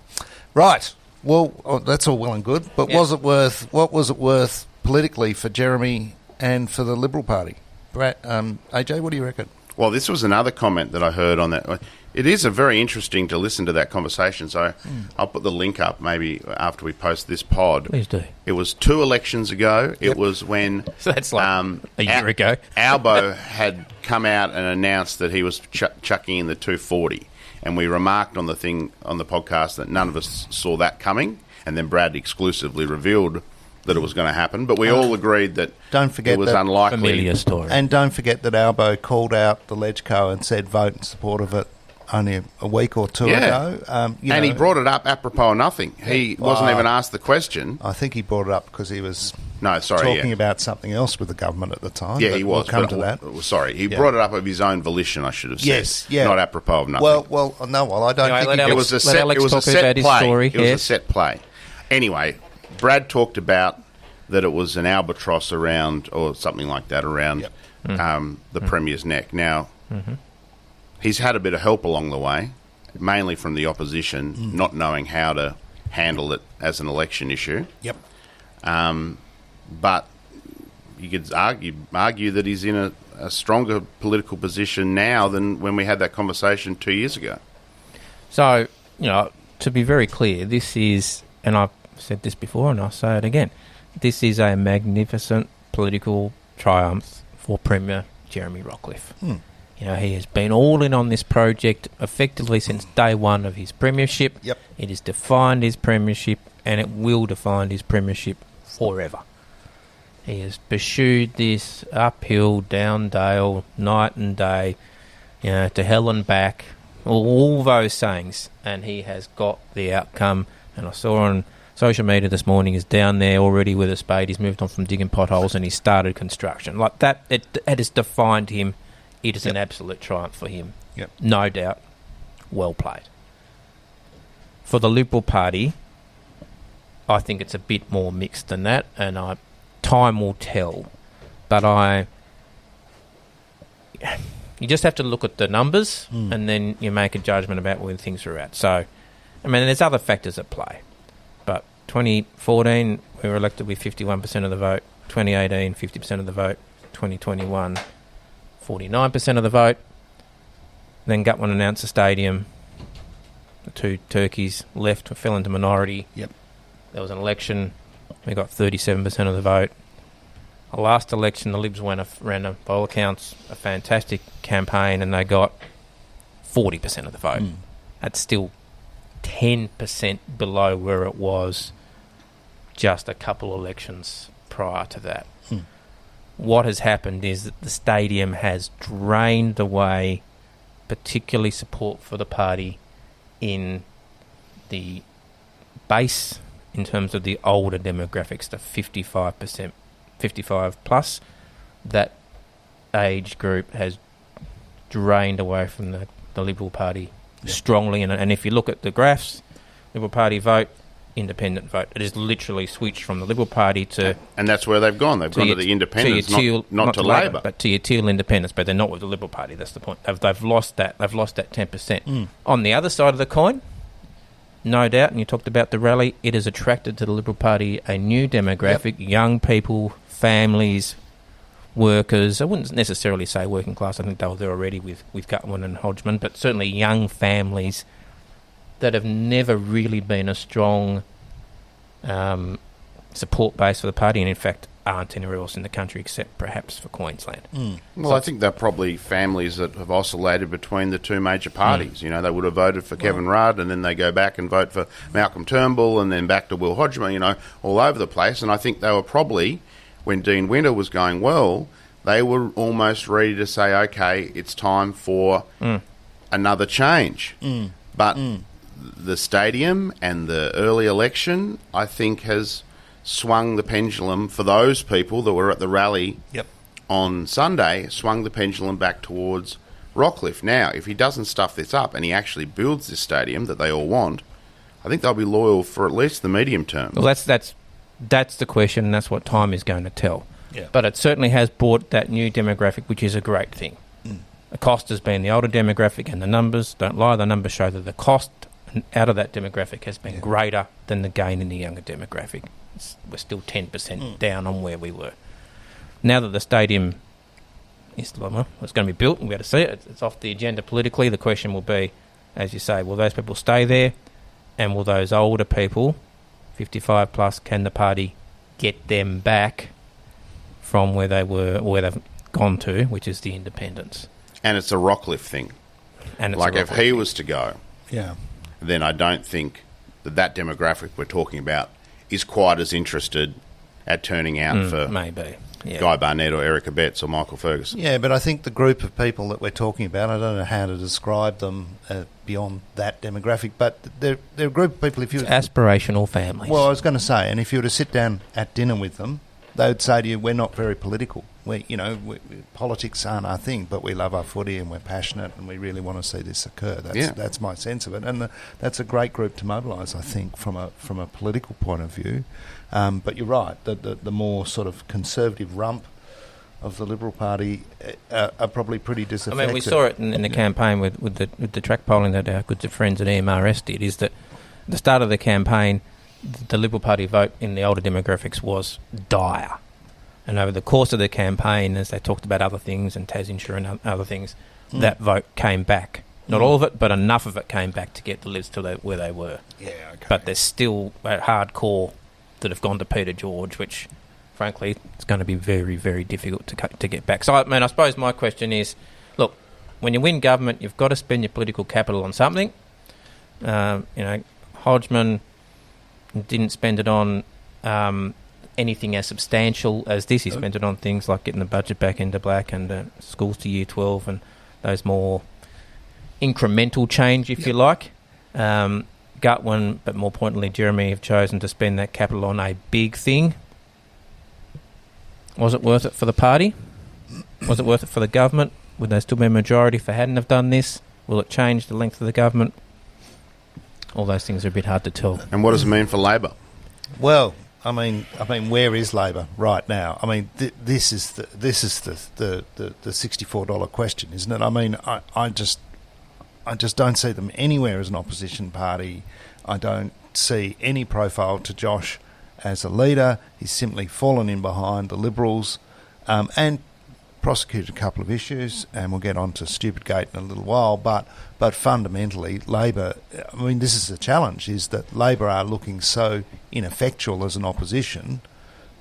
right. Well, that's all well and good, but what was it worth politically for Jeremy and for the Liberal Party? AJ, what do you reckon? Well, this was another comment that I heard on that. It is very interesting to listen to that conversation, so I'll put the link up maybe after we post this pod. Please do. It was 2 elections ago. Yep. It was when so that's like a year ago. Albo had come out and announced that he was chucking in the 240, and we remarked on the podcast that none of us saw that coming, and then Brad exclusively revealed that it was going to happen, but we all agreed that it was unlikely. Familiar story. And don't forget that Albo called out the LegCo and said vote in support of it only a week or two ago. He brought it up apropos of nothing. He wasn't even asked the question. I think he brought it up because he was talking about something else with the government at the time. Yeah, he was. We'll come to that. He brought it up of his own volition, I should have said. Yes, not apropos of nothing. I don't think it was a set play. It was a set play. Anyway, Brad talked about that it was an albatross around, or something like that, around the Premier's neck. Now, he's had a bit of help along the way, mainly from the opposition, not knowing how to handle it as an election issue. Yep. But you could argue that he's in a stronger political position now than when we had that conversation 2 years ago. So, to be very clear, this is, and I've said this before and I'll say it again. This is a magnificent political triumph for Premier Jeremy Rockliff. You know, he has been all in on this project effectively since day one of his premiership. Yep. It has defined his premiership and it will define his premiership forever. He has pursued this uphill, down dale, night and day, you know, to hell and back, all those sayings, and he has got the outcome. And I saw on social media this morning, he's down there already with a spade. He's moved on from digging potholes and he started construction. Like that, it has defined him. It is an absolute triumph for him. Yep. No doubt. Well played. For the Liberal Party, I think it's a bit more mixed than that, and time will tell. But you just have to look at the numbers and then you make a judgment about where things are at. So, I mean, there's other factors at play. But 2014, we were elected with 51% of the vote. 2018, 50% of the vote. 2021, 49% of the vote. Then Gutman announced the stadium. The two turkeys left, fell into minority. Yep. There was an election. We got 37% of the vote. The last election, the Libs ran, by all accounts, a fantastic campaign, and they got 40% of the vote. That's still 10% below where it was just a couple elections prior to that. What has happened is that the stadium has drained away particularly support for the party in the base in terms of the older demographics, the 55%, 55 plus. That age group has drained away from the Liberal Party strongly. And if you look at the graphs, Liberal Party vote, independent vote. It is literally switched from the Liberal Party to... And that's where they've gone. They've gone to the independents, not to Labor. But to your teal independents, but they're not with the Liberal Party. That's the point. They've lost that. They've lost that 10%. On the other side of the coin, no doubt, and you talked about the rally, it has attracted to the Liberal Party a new demographic, young people, families, workers. I wouldn't necessarily say working class. I think they were there already with Gutman and Hodgman, but certainly young families that have never really been a strong support base for the party, and in fact aren't anywhere else in the country except perhaps for Queensland. Well, I think they're probably families that have oscillated between the two major parties. You know, they would have voted for Kevin Rudd and then they go back and vote for Malcolm Turnbull and then back to Will Hodgman, you know, all over the place. And I think they were probably, when Dean Winter was going well, they were almost ready to say, okay, it's time for another change. But the stadium and the early election, I think, has swung the pendulum for those people that were at the rally on Sunday, swung the pendulum back towards Rockliff. Now, if he doesn't stuff this up and he actually builds this stadium that they all want, I think they'll be loyal for at least the medium term. Well, that's the question, and that's what time is going to tell. Yeah. But it certainly has brought that new demographic, which is a great thing. The cost has been the older demographic, and the numbers, don't lie, the numbers show that the cost out of that demographic has been greater than the gain in the younger demographic. We're still 10% down on where we were. Now that the stadium is it's going to be built and we're going to see it, it's off the agenda politically, the question will be, as you say, will those people stay there, and will those older people, 55 plus, can the party get them back from where they were, or where they've gone to, which is the independents? And it's a Rockliff thing. And like if he was to go, then I don't think that demographic we're talking about is quite as interested at turning out for maybe Guy Barnett or Erica Betts or Michael Ferguson. Yeah, but I think the group of people that we're talking about, I don't know how to describe them beyond that demographic, but they're a group of people... It's aspirational families. Well, I was going to say, and if you were to sit down at dinner with them, they would say to you, we're not very political. Politics aren't our thing, but we love our footy and we're passionate and we really want to see this occur. That's my sense of it, and that's a great group to mobilise, I think, from a political point of view. But you're right, the more sort of conservative rump of the Liberal Party are probly pretty disaffected. I mean, we saw it in the campaign with the track polling that our good friends at EMRS did. Is that at the start of the campaign, the Liberal Party vote in the older demographics was dire. And over the course of the campaign, as they talked about other things and Tas Insure and other things, that vote came back Not all of it, but enough of it came back to get the Libs to where they were. Yeah, okay. But there's still a hardcore that have gone to Peter George, which, frankly, it's going to be very, very difficult to get back. So, I suppose my question is, look, when you win government, you've got to spend your political capital on something. Hodgman didn't spend it on anything as substantial as this. He spent it on things like getting the budget back into black and schools to year 12 and those more incremental change, if you like. Gutwin, but more pointedly Jeremy, have chosen to spend that capital on a big thing. Was it worth it for the party? Was it worth it for the government? Would there still be a majority if they hadn't have done this? Will it change the length of the government? All those things are a bit hard to tell. And what does it mean for Labor? Well, I mean, where is Labor right now? I mean, this is the $64 question, isn't it? I mean, I just don't see them anywhere as an opposition party. I don't see any profile to Josh as a leader. He's simply fallen in behind the Liberals and prosecuted a couple of issues, and we'll get on to Stupidgate in a little while. But fundamentally, Labor, I mean, this is the challenge, is that Labor are looking so ineffectual as an opposition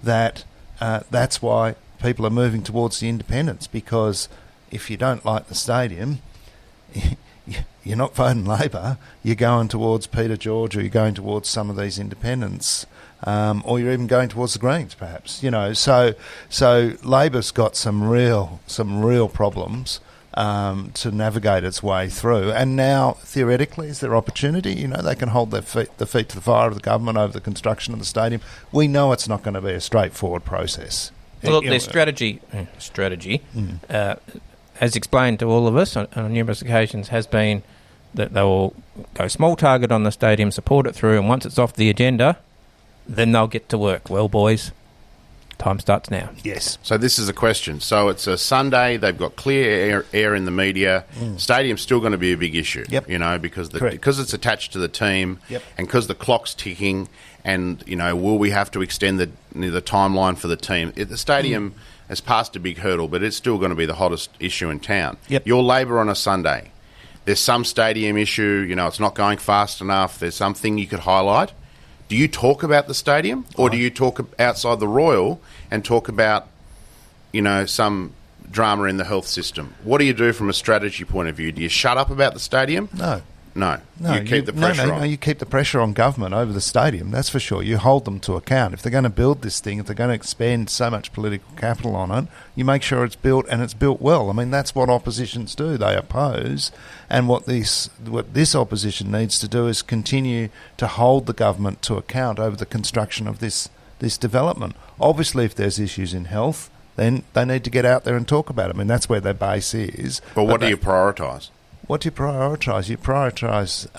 that that's why people are moving towards the independents, because if you don't like the stadium, you're not voting Labor, you're going towards Peter George, or you're going towards some of these independents, or you're even going towards the Greens, perhaps. So Labor's got some real problems to navigate its way through. And now, theoretically, is there opportunity? They can hold the feet to the fire of the government over the construction of the stadium. We know it's not going to be a straightforward process. Well, their strategy, as explained to all of us on numerous occasions, has been that they will go small target on the stadium, support it through, and once it's off the agenda, then they'll get to work. Well, boys, time starts now. Yes. So this is a question. So it's a Sunday. They've got clear air in the media. Stadium's still going to be a big issue. Yep. Because it's attached to the team. Yep. And because the clock's ticking. And will we have to extend the timeline for the team? The stadium has passed a big hurdle, but it's still going to be the hottest issue in town. Yep. Your Labor on a Sunday. There's some stadium issue. It's not going fast enough. There's something you could highlight. Do you talk about the stadium, or do you talk outside the Royal and talk about, some drama in the health system? What do you do from a strategy point of view? Do you shut up about the stadium? No. You keep the pressure on. No, you keep the pressure on government over the stadium, that's for sure. You hold them to account. If they're going to build this thing, if they're going to expend so much political capital on it, you make sure it's built, and it's built well. I mean, that's what oppositions do. They oppose, and what this opposition needs to do is continue to hold the government to account over the construction of this development. Obviously, if there's issues in health, then they need to get out there and talk about it. I mean, that's where their base is. But what do you prioritise? What do you prioritise? You prioritise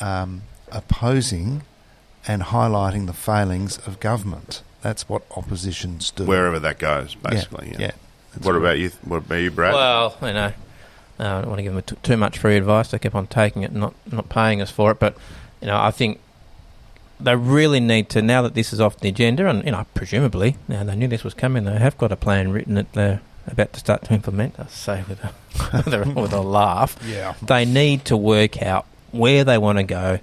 opposing and highlighting the failings of government. That's what oppositions do. Wherever that goes, basically. Yeah. What about you? What about you, Brad? Well, I don't want to give them too much free advice. They keep on taking it and not paying us for it. But, I think they really need to, now that this is off the agenda, and, presumably, now they knew this was coming, they have got a plan written that they're about to start to implement, I'll say with a laugh. Yeah. They need to work out where they want to go,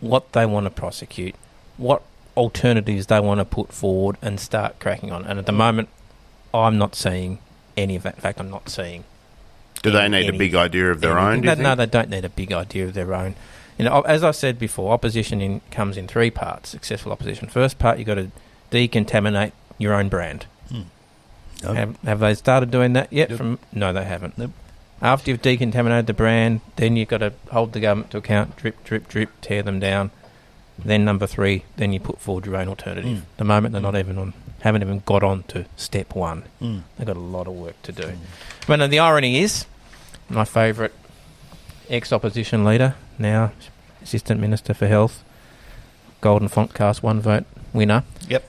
what they want to prosecute, what alternatives they want to put forward, and start cracking on. And at the moment, I'm not seeing any of that. In fact, I'm not seeing. Do they need a big idea of their own, do you think? No, they don't need a big idea of their own. As I said before, opposition comes in three parts, successful opposition. First part, you've got to decontaminate your own brand. Nope. Have they started doing that yet? Nope. No, they haven't. Nope. After you've decontaminated the brand, then you've got to hold the government to account, drip, drip, drip, tear them down. Then number 3, then you put forward your own alternative. At the moment, they're not even haven't even got on to step 1. They've got a lot of work to do. But the irony is, my favourite ex-opposition leader, now Assistant Minister for Health, Golden FontCast 1 vote winner,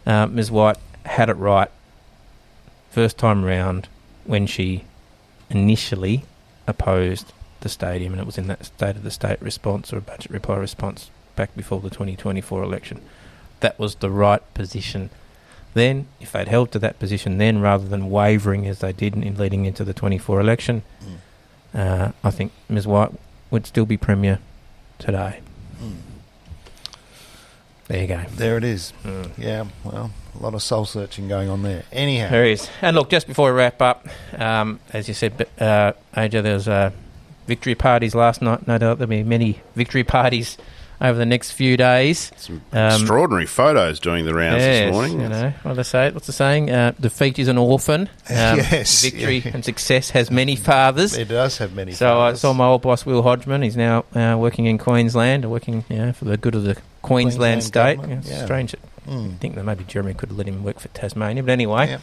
Ms White had it right first time round when she initially opposed the stadium, and it was in that State of the State response or budget reply response back before the 2024 election. That was the right position then. If they'd held to that position then rather than wavering as they did in leading into the 24 election, I think Ms White would still be Premier today. There you go. There it is. Yeah, well, a lot of soul-searching going on there. Anyhow. There is. And look, just before we wrap up, as you said, AJ, there was victory parties last night. No doubt there'll be many victory parties over the next few days. Some extraordinary photos doing the rounds this morning. You know, what's the saying? Defeat is an orphan. Yes. Victory and success has many fathers. It does have many so fathers. I saw my old boss, Will Hodgman. He's now working in Queensland, working for the good of the Queensland state. It's strange that I think that maybe Jeremy could have let him work for Tasmania. But anyway,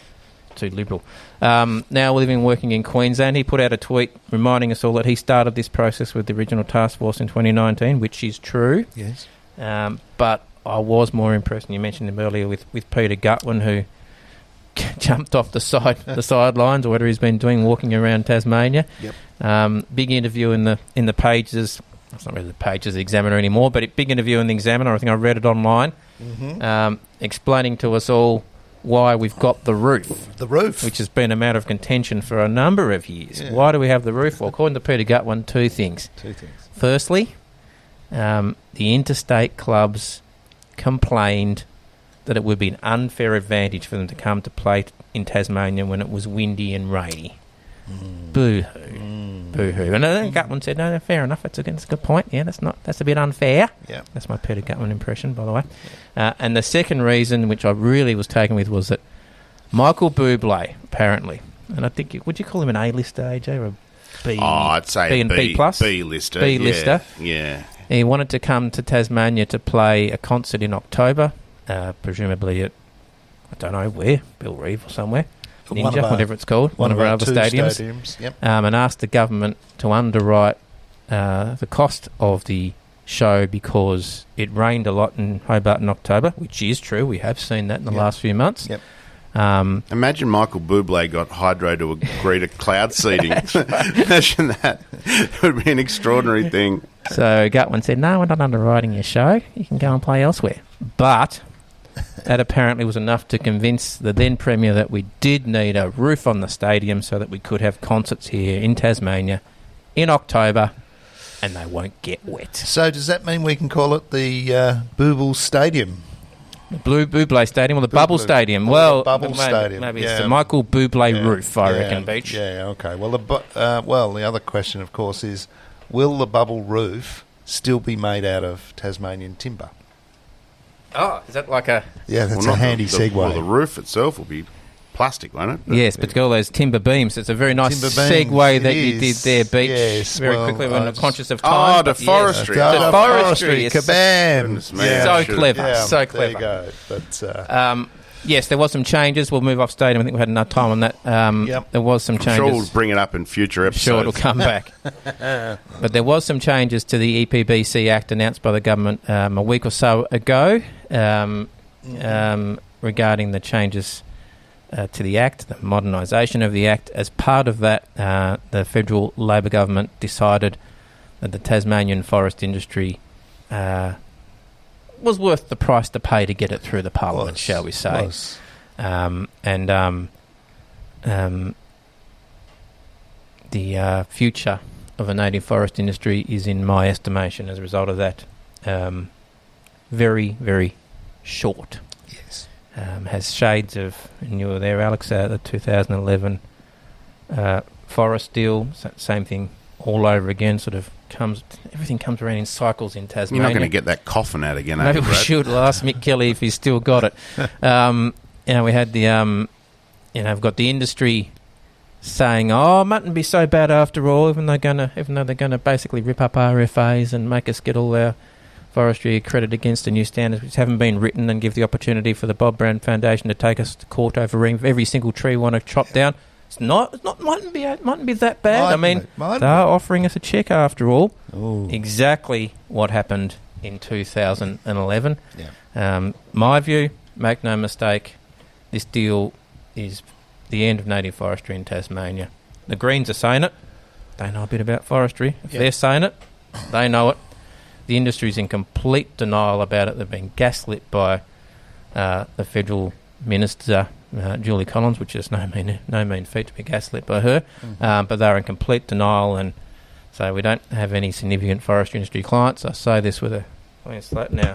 too liberal. Now living working in Queensland, he put out a tweet reminding us all that he started this process with the original task force in 2019, which is true. Yes. But I was more impressed, and you mentioned him earlier, with Peter Gutwin, who jumped off the sidelines, or whatever he's been doing, walking around Tasmania. Yep. Big interview in the pages. It's not really the pages of the Examiner anymore, but a big interview in the Examiner. I think I read it online, explaining to us all why we've got the roof. The roof. Which has been a matter of contention for a number of years. Yeah. Why do we have the roof? Well, according to Peter Gutwin, two things. Firstly, the interstate clubs complained that it would be an unfair advantage for them to come to play in Tasmania when it was windy and rainy. Boo-hoo. Boo-hoo. And then Gutwin said, no, fair enough, that's a good point. Yeah, that's a bit unfair. Yeah. That's my Peter Gutwin impression, by the way. And the second reason, which I really was taken with, was that Michael Bublé, apparently, and I think, would you call him an A-lister, AJ, or a B? Oh, I'd say B and B plus? B-lister. B-lister. Yeah. He wanted to come to Tasmania to play a concert in October, presumably at, I don't know where, Bill Reeve or somewhere. Ninja, whatever it's called, one of our other stadiums. Yep. And asked the government to underwrite the cost of the show because it rained a lot in Hobart in October, which is true. We have seen that in the last few months. Yep. Imagine Michael Bublé got Hydro to agree to cloud seeding. Imagine that. It would be an extraordinary thing. So Gutwin said, no, we're not underwriting your show. You can go and play elsewhere. But that apparently was enough to convince the then Premier that we did need a roof on the stadium so that we could have concerts here in Tasmania in October, and they won't get wet. So does that mean we can call it the Booble Stadium? The Bublé Stadium or the Bubble Stadium? Well, Stadium. Maybe it's the Michael Bublé roof, I reckon, Beach. Yeah, okay. Well, the other question, of course, is will the bubble roof still be made out of Tasmanian timber? Oh, is that like a... Yeah, that's a handy segue. Well, the roof itself will be plastic, won't it? Yes, but it's got all those timber beams. It's a very nice segue that you did there, Beach. Yes, very quickly when I'm conscious of time. Oh, the forestry. The forestry. Kabam. So clever. Yeah, so clever. There you go. But, yes, there was some changes. We'll move off stadium. I think we had enough time on that. There was some changes. I'm sure we'll bring it up in future episodes. Sure, it'll come back. But there was some changes to the EPBC Act announced by the government a week or so ago regarding the changes to the Act, the modernisation of the Act. As part of that, the federal Labor government decided that the Tasmanian forest industry was worth the price to pay to get it through the Parliament, shall we say. The future of the native forest industry is, in my estimation, as a result of that, very, very short. Yes. Has shades of, and you were there, Alex, the 2011 forest deal, same thing all over again, everything comes around in cycles in Tasmania. You're not going to get that coffin out again, Maybe we should. We'll ask Mick Kelly if he's still got it. We had the, we've got the industry saying, "Oh, mustn't be so bad after all," even though they're gonna basically rip up RFAs and make us get all our forestry accredited against the new standards which haven't been written, and give the opportunity for the Bob Brown Foundation to take us to court over every single tree we want to chop down. It's not mightn't be that bad. They're offering us a check after all. Ooh. Exactly what happened in 2011. Yeah. My view, make no mistake, this deal is the end of native forestry in Tasmania. The Greens are saying it. They know a bit about forestry. If they're saying it, they know it. The industry's in complete denial about it. They've been gaslit by the federal minister, Julie Collins, which is no mean feat to be gaslit by her. Mm-hmm. But they're in complete denial, and So we don't have any significant forestry industry clients. I say this with a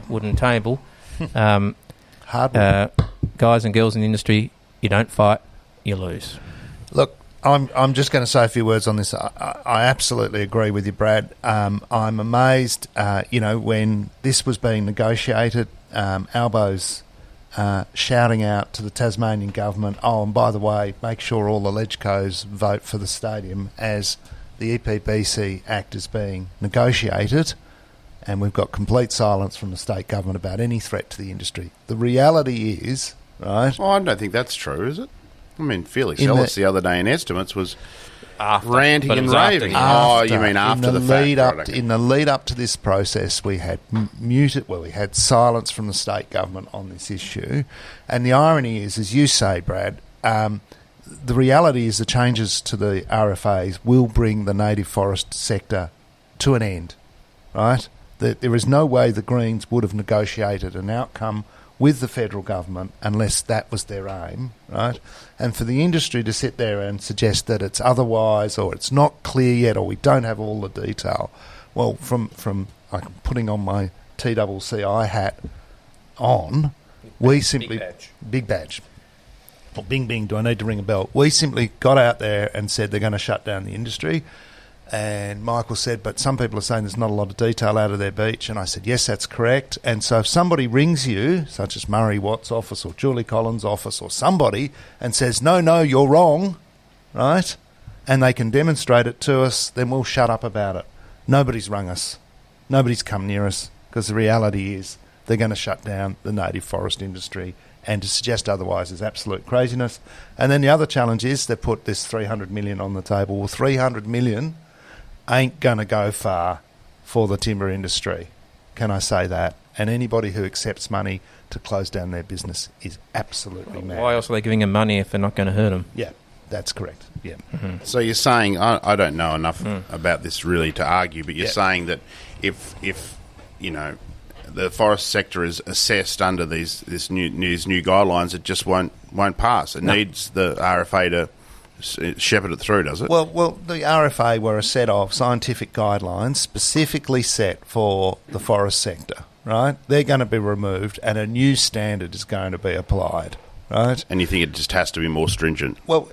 wooden table. Guys and girls in the industry, you don't fight, you lose. Look, I'm just going to say a few words on this. I absolutely agree with you, Brad. I'm amazed, when this was being negotiated, Albo's shouting out to the Tasmanian government, and by the way, make sure all the Legcos vote for the stadium as the EPBC Act is being negotiated, and we've got complete silence from the state government about any threat to the industry. The reality is, right... Well, I don't think that's true, is it? I mean, Felix Ellis the other day in Estimates was ranting and raving. You mean after the fact? In the lead up to this process, we had we had silence from the state government on this issue. And the irony is, as you say, Brad, the reality is the changes to the RFAs will bring the native forest sector to an end, right? There is no way the Greens would have negotiated an outcome with the federal government unless that was their aim, right? And for the industry to sit there and suggest that it's otherwise, or it's not clear yet, or we don't have all the detail, well, from putting on my TCCI hat on, we simply... Big badge. Well, bing, bing, do I need to ring a bell? We simply got out there and said they're going to shut down the industry. And Michael said, but some people are saying there's not a lot of detail out of their beach. And I said, yes, that's correct. And so if somebody rings you, such as Murray Watt's office or Julie Collins' office or somebody, and says, no, you're wrong, right, and they can demonstrate it to us, then we'll shut up about it. Nobody's rung us. Nobody's come near us, because the reality is they're going to shut down the native forest industry, and to suggest otherwise is absolute craziness. And then the other challenge is they put this $300 million on the table. Well, $300 million ain't going to go far for the timber industry. Can I say that? And anybody who accepts money to close down their business is absolutely mad. Why else are they giving them money if they're not going to hurt them? Yeah, that's correct. Yeah. Mm-hmm. So you're saying, I don't know enough about this really to argue, but you're saying that if the forest sector is assessed under these new guidelines, it just won't pass. It needs the RFA to shepherd it through, does it? Well, the RFA were a set of scientific guidelines specifically set for the forest sector, right? They're going to be removed and a new standard is going to be applied, right? And you think it just has to be more stringent? Well,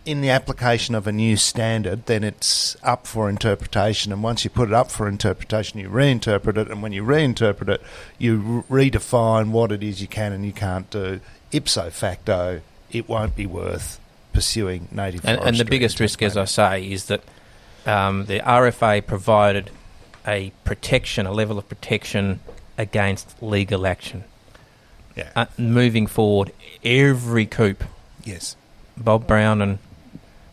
in the application of a new standard, then it's up for interpretation, and once you put it up for interpretation, you reinterpret it, and when you reinterpret it, you redefine what it is you can and you can't do. Ipso facto, it won't be worth pursuing native forestry. And the biggest risk, as I say, is that the RFA provided a level of protection against legal action. Yeah. Moving forward, every coup, yes, Bob Brown and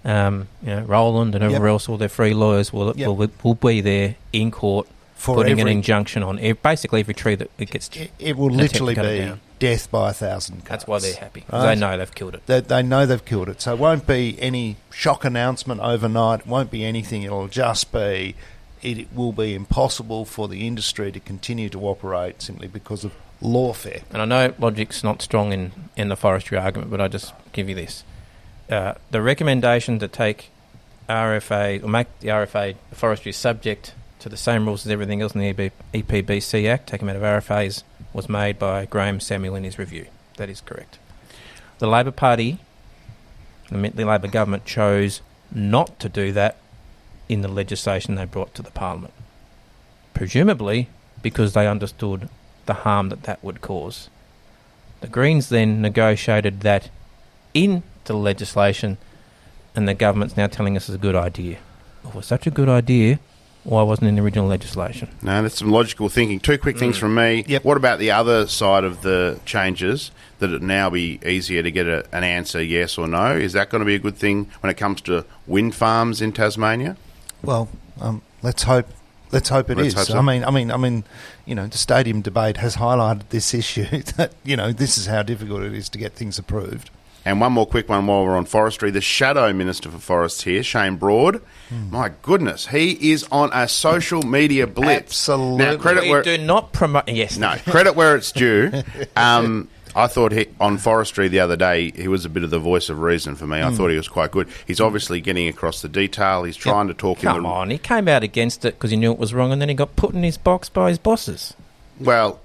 Roland and everyone else, all their free lawyers will be there in court for putting an injunction on basically every tree that it gets. It will literally be death by 1,000 cuts. That's why they're happy, because they know they've killed it. They know they've killed it. So it won't be any shock announcement overnight. It won't be anything. It'll just be, it will be impossible for the industry to continue to operate simply because of lawfare. And I know logic's not strong in the forestry argument, but I just give you this. The recommendation to take RFA, or make the RFA forestry subject to the same rules as everything else in the EPBC Act, take them out of RFAs, was made by Graham Samuel in his review. That is correct. The Labor Party, the Labor government, chose not to do that in the legislation they brought to the Parliament, presumably because they understood the harm that would cause. The Greens then negotiated that into the legislation, and the government's now telling us it's a good idea. Well, it was such a good idea, why wasn't it in the original legislation? No, that's some logical thinking. Two quick things from me. Yep. What about the other side of the changes, that it now be easier to get an answer, yes or no? Is that going to be a good thing when it comes to wind farms in Tasmania? Well, let's hope it is. Hope so. I mean, the stadium debate has highlighted this issue that, this is how difficult it is to get things approved. And one more quick one while we're on forestry. The Shadow Minister for Forests here, Shane Broad. My goodness, he is on a social media blitz. Absolutely. Now, credit we do not promote... Yes. No, credit where it's due. I I thought on forestry the other day, he was a bit of the voice of reason for me. I thought he was quite good. He's obviously getting across the detail. He's trying to talk... Come on, he came out against it because he knew it was wrong, and then he got put in his box by his bosses. Well,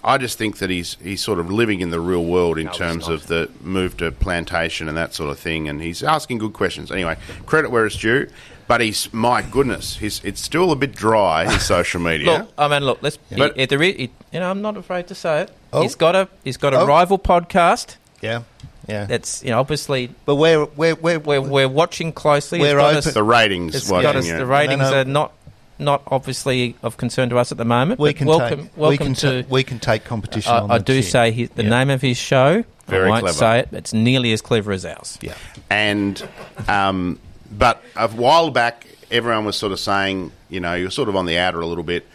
I just think that he's sort of living in the real world in terms of the move to plantation and that sort of thing, and he's asking good questions. Anyway, credit where it's due. But my goodness, it's still a bit dry, his social media. Let's. I'm not afraid to say it. Oh. He's got a rival podcast. Yeah. That's obviously. But we're watching closely. We're open. The ratings. The ratings are not obviously of concern to us at the moment. We can take competition. I do say the name of his show. Very I won't clever. say it. It's nearly as clever as ours. Yeah. And. But a while back, everyone was sort of saying, you were sort of on the outer a little bit.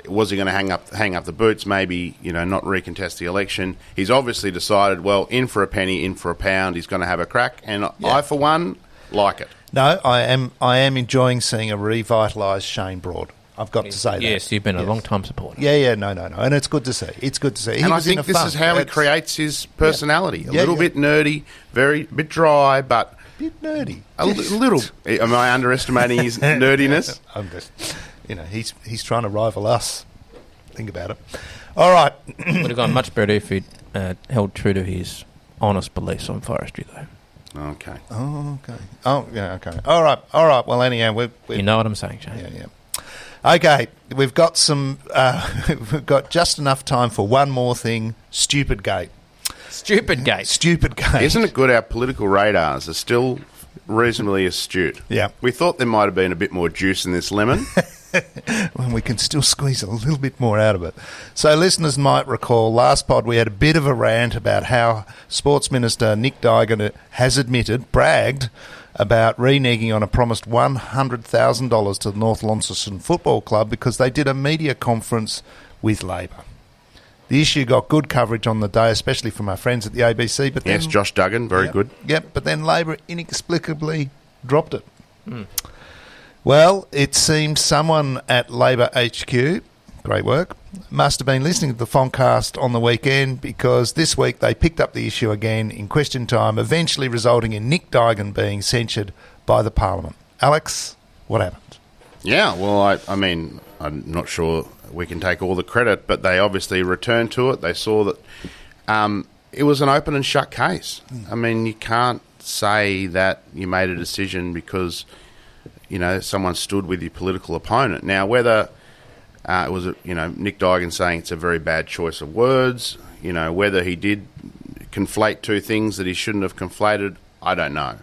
Was he going to hang up the boots? Maybe, not recontest the election. He's obviously decided, well, in for a penny, in for a pound. He's going to have a crack, and I, for one, like it. No, I am enjoying seeing a revitalised Shane Broad. I've got to say that. Yes, you've been a long-time supporter. Yeah, no. And it's good to see. And I think this is how he creates his personality. A little bit nerdy, bit dry, but... Bit nerdy. A little. Am I underestimating his nerdiness? I'm just, he's trying to rival us. Think about it. All right. Would have gone much better if he'd held true to his honest beliefs on forestry, though. Okay. Oh, okay. Oh, yeah, okay. All right. Well, anyhow, you know what I'm saying, Shane. Yeah. Okay, we've got we've got just enough time for one more thing. Stupid Gate. Stupid Gate. Isn't it good our political radars are still reasonably astute? Yeah. We thought there might have been a bit more juice in this lemon. Well, we can still squeeze a little bit more out of it. So listeners might recall last pod we had a bit of a rant about how Sports Minister Nick Duigan has bragged about reneging on a promised $100,000 to the North Launceston Football Club because they did a media conference with Labor. The issue got good coverage on the day, especially from our friends at the ABC. But then, yes, Josh Duggan, very good. Yep, but then Labor inexplicably dropped it. Well, it seems someone at Labor HQ, great work, must have been listening to the FontCast on the weekend because this week they picked up the issue again in question time, eventually resulting in Nick Duigan being censured by the Parliament. Alex, what happened? Yeah, well, I mean, I'm not sure we can take all the credit, but they obviously returned to it. They saw that it was an open and shut case. I mean, you can't say that you made a decision because, someone stood with your political opponent. Now, whether it was, Nick Duigan saying it's a very bad choice of words, whether he did conflate two things that he shouldn't have conflated, I don't know.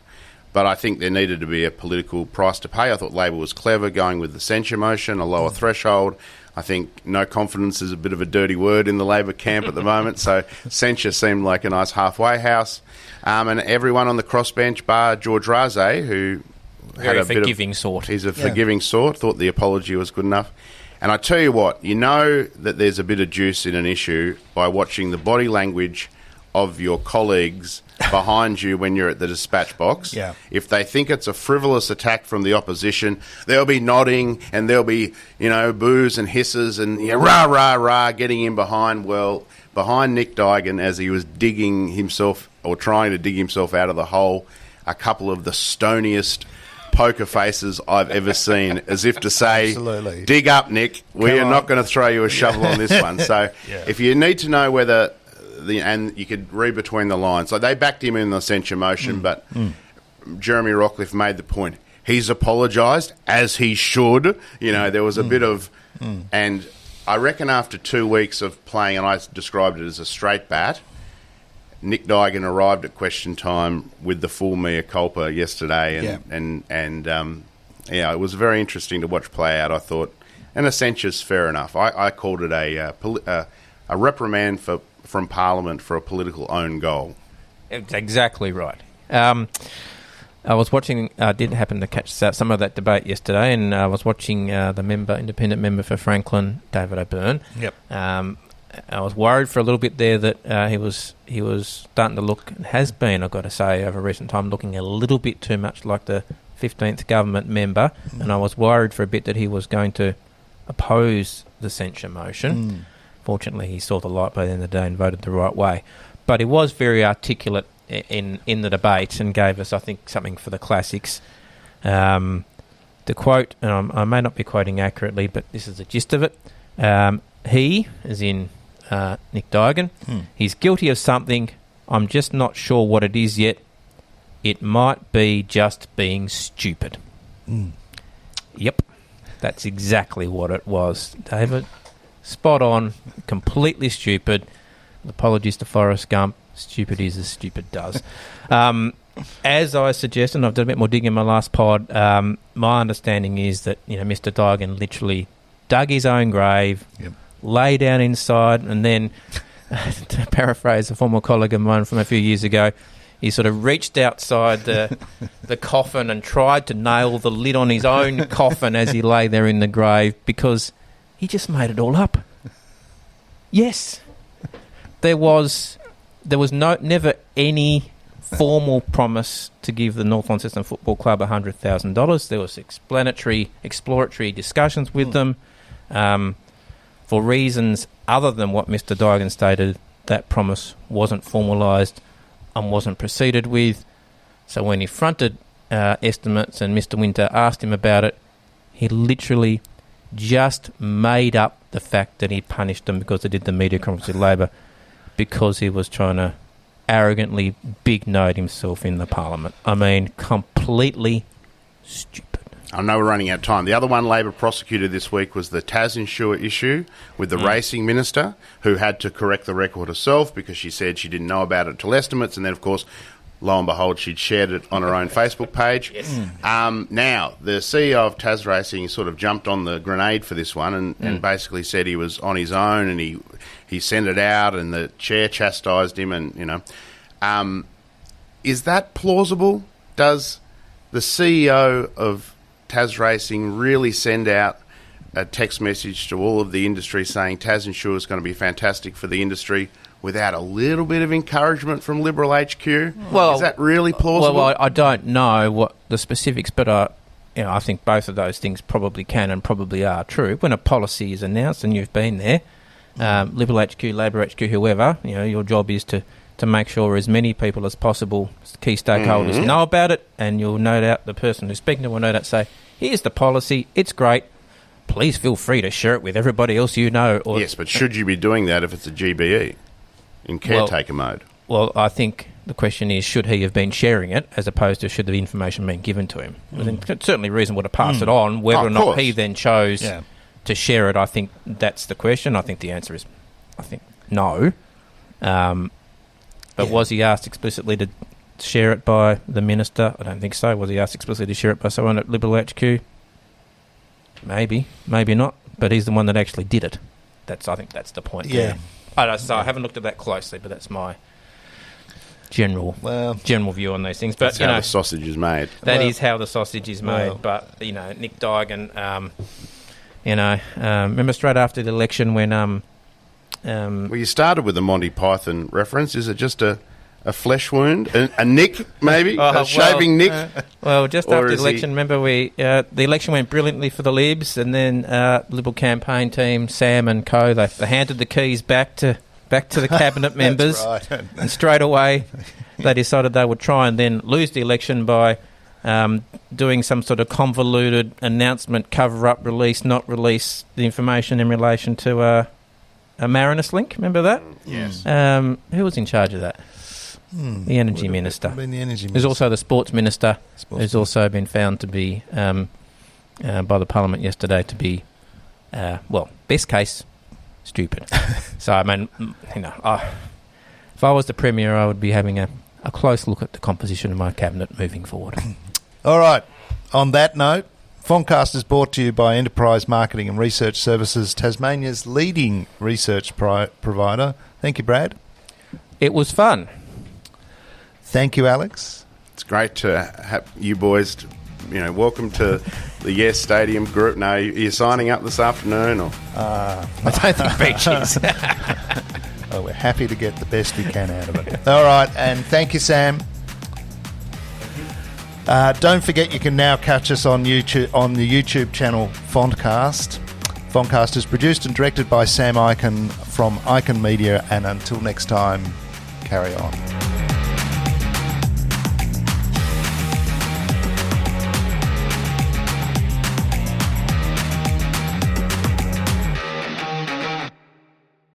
But I think there needed to be a political price to pay. I thought Labor was clever going with the censure motion, a lower threshold. I think no confidence is a bit of a dirty word in the Labor camp at the moment, so censure seemed like a nice halfway house. And everyone on the crossbench, bar George Raze, who had a forgiving sort. He's a forgiving sort, thought the apology was good enough. And I tell you what, that there's a bit of juice in an issue by watching the body language of your colleagues behind you when you're at the dispatch box. Yeah. If they think it's a frivolous attack from the opposition, they'll be nodding and there'll be, boos and hisses and rah, rah, rah, getting in behind. Well, behind Nick Duigan as he was digging himself or trying to dig himself out of the hole, a couple of the stoniest poker faces I've ever seen, as if to say, absolutely. Dig up, Nick. We are not going to throw you a shovel on this one. So if you need to know whether... and you could read between the lines. So they backed him in the censure motion, but Jeremy Rockliff made the point. He's apologised, as he should. There was a bit of... And I reckon after 2 weeks of playing, and I described it as a straight bat, Nick Duigan arrived at question time with the full mea culpa yesterday. It was very interesting to watch play out, I thought. And a censure's fair enough. I called it a reprimand from Parliament for a political own goal. Exactly right. I was watching, did happen to catch some of that debate yesterday, and I was watching the independent member for Franklin, David O'Byrne. Yep. I was worried for a little bit there that he was starting to look, and has been, I've got to say, over recent time, looking a little bit too much like the 15th government member, and I was worried for a bit that he was going to oppose the censure motion. Fortunately, he saw the light by the end of the day and voted the right way. But he was very articulate in the debate and gave us, I think, something for the classics. The quote, and I may not be quoting accurately, but this is the gist of it. He, as in Nick Duigan, he's guilty of something. I'm just not sure what it is yet. It might be just being stupid. Yep, that's exactly what it was, David. Spot on, completely stupid. Apologies to Forrest Gump. Stupid is as stupid does. As I suggested, and I've done a bit more digging in my last pod, my understanding is that Mr. Duigan literally dug his own grave, lay down inside, and then, to paraphrase a former colleague of mine from a few years ago, he sort of reached outside the coffin and tried to nail the lid on his own coffin as he lay there in the grave, because he just made it all up. Yes. There was never any formal promise to give the North Launceston Football Club $100,000. There was exploratory discussions with them. For reasons other than what Mr. Duigan stated, that promise wasn't formalised and wasn't proceeded with. So when he fronted estimates and Mr. Winter asked him about it, he literally just made up the fact that he punished them because they did the media conference with Labor, because he was trying to arrogantly big-note himself in the Parliament. I mean, completely stupid. I know we're running out of time. The other one Labor prosecuted this week was the Tasmanian issue with the racing minister, who had to correct the record herself because she said she didn't know about it till estimates, and then, of course, lo and behold, she'd shared it on her own Facebook page. Yes. Now, the CEO of Tas Racing sort of jumped on the grenade for this one and basically said he was on his own, and he sent it out, and the chair chastised him, and, is that plausible? Does the CEO of Tas Racing really send out a text message to all of the industry saying Tas Insure is going to be fantastic for the industry without a little bit of encouragement from Liberal HQ? Well, is that really plausible? Well, I don't know what the specifics, but I think both of those things probably can and probably are true. When a policy is announced and you've been there, Liberal HQ, Labor HQ, whoever, your job is to make sure as many people as possible, key stakeholders, know about it, and you'll no doubt, the person who's speaking to will no doubt say, here's the policy, it's great, please feel free to share it with everybody else you know. Yes, but should you be doing that if it's a GBE in caretaker mode? Well, I think the question is, should he have been sharing it, as opposed to should the information been given to him? It's certainly reasonable to pass it on. Whether or not he then chose to share it, I think that's the question. I think the answer is, no. But was he asked explicitly to share it by the minister? I don't think so. Was he asked explicitly to share it by someone at Liberal HQ? Maybe, maybe not. But he's the one that actually did it. I think that's the point. Yeah. I haven't looked at that closely, but that's my general view on those things. But that's how the sausage is made. That is how the sausage is made. But Nick Duigan, remember straight after the election when well, you started with the Monty Python reference. Is it just a flesh wound? A nick, maybe? A shaving nick? Well, just after the election, remember the election went brilliantly for the Libs, and then Liberal campaign team, Sam and co, they handed the keys back to the cabinet members. That's right. And straight away they decided they would try and then lose the election by doing some sort of convoluted announcement, cover-up, not release the information in relation to a Marinus link. Remember that? Yes. Who was in charge of that? The Energy Minister. There's also the Sports Minister, who's also been found to be, by the Parliament yesterday, to be, best case, stupid. So, I mean, if I was the Premier, I would be having a close look at the composition of my cabinet moving forward. All right. On that note, FontCast is brought to you by Enterprise Marketing and Research Services, Tasmania's leading research provider. Thank you, Brad. It was fun. Thank you, Alex. It's great to have you boys. Welcome to the Yes Stadium group. No, you're signing up this afternoon, or I don't think Becher is. Well, we're happy to get the best we can out of it. All right, and thank you, Sam. Don't forget, you can now catch us on YouTube, on the YouTube channel FontCast. FontCast is produced and directed by Sam Eichen from Eichen Media, and until next time, carry on.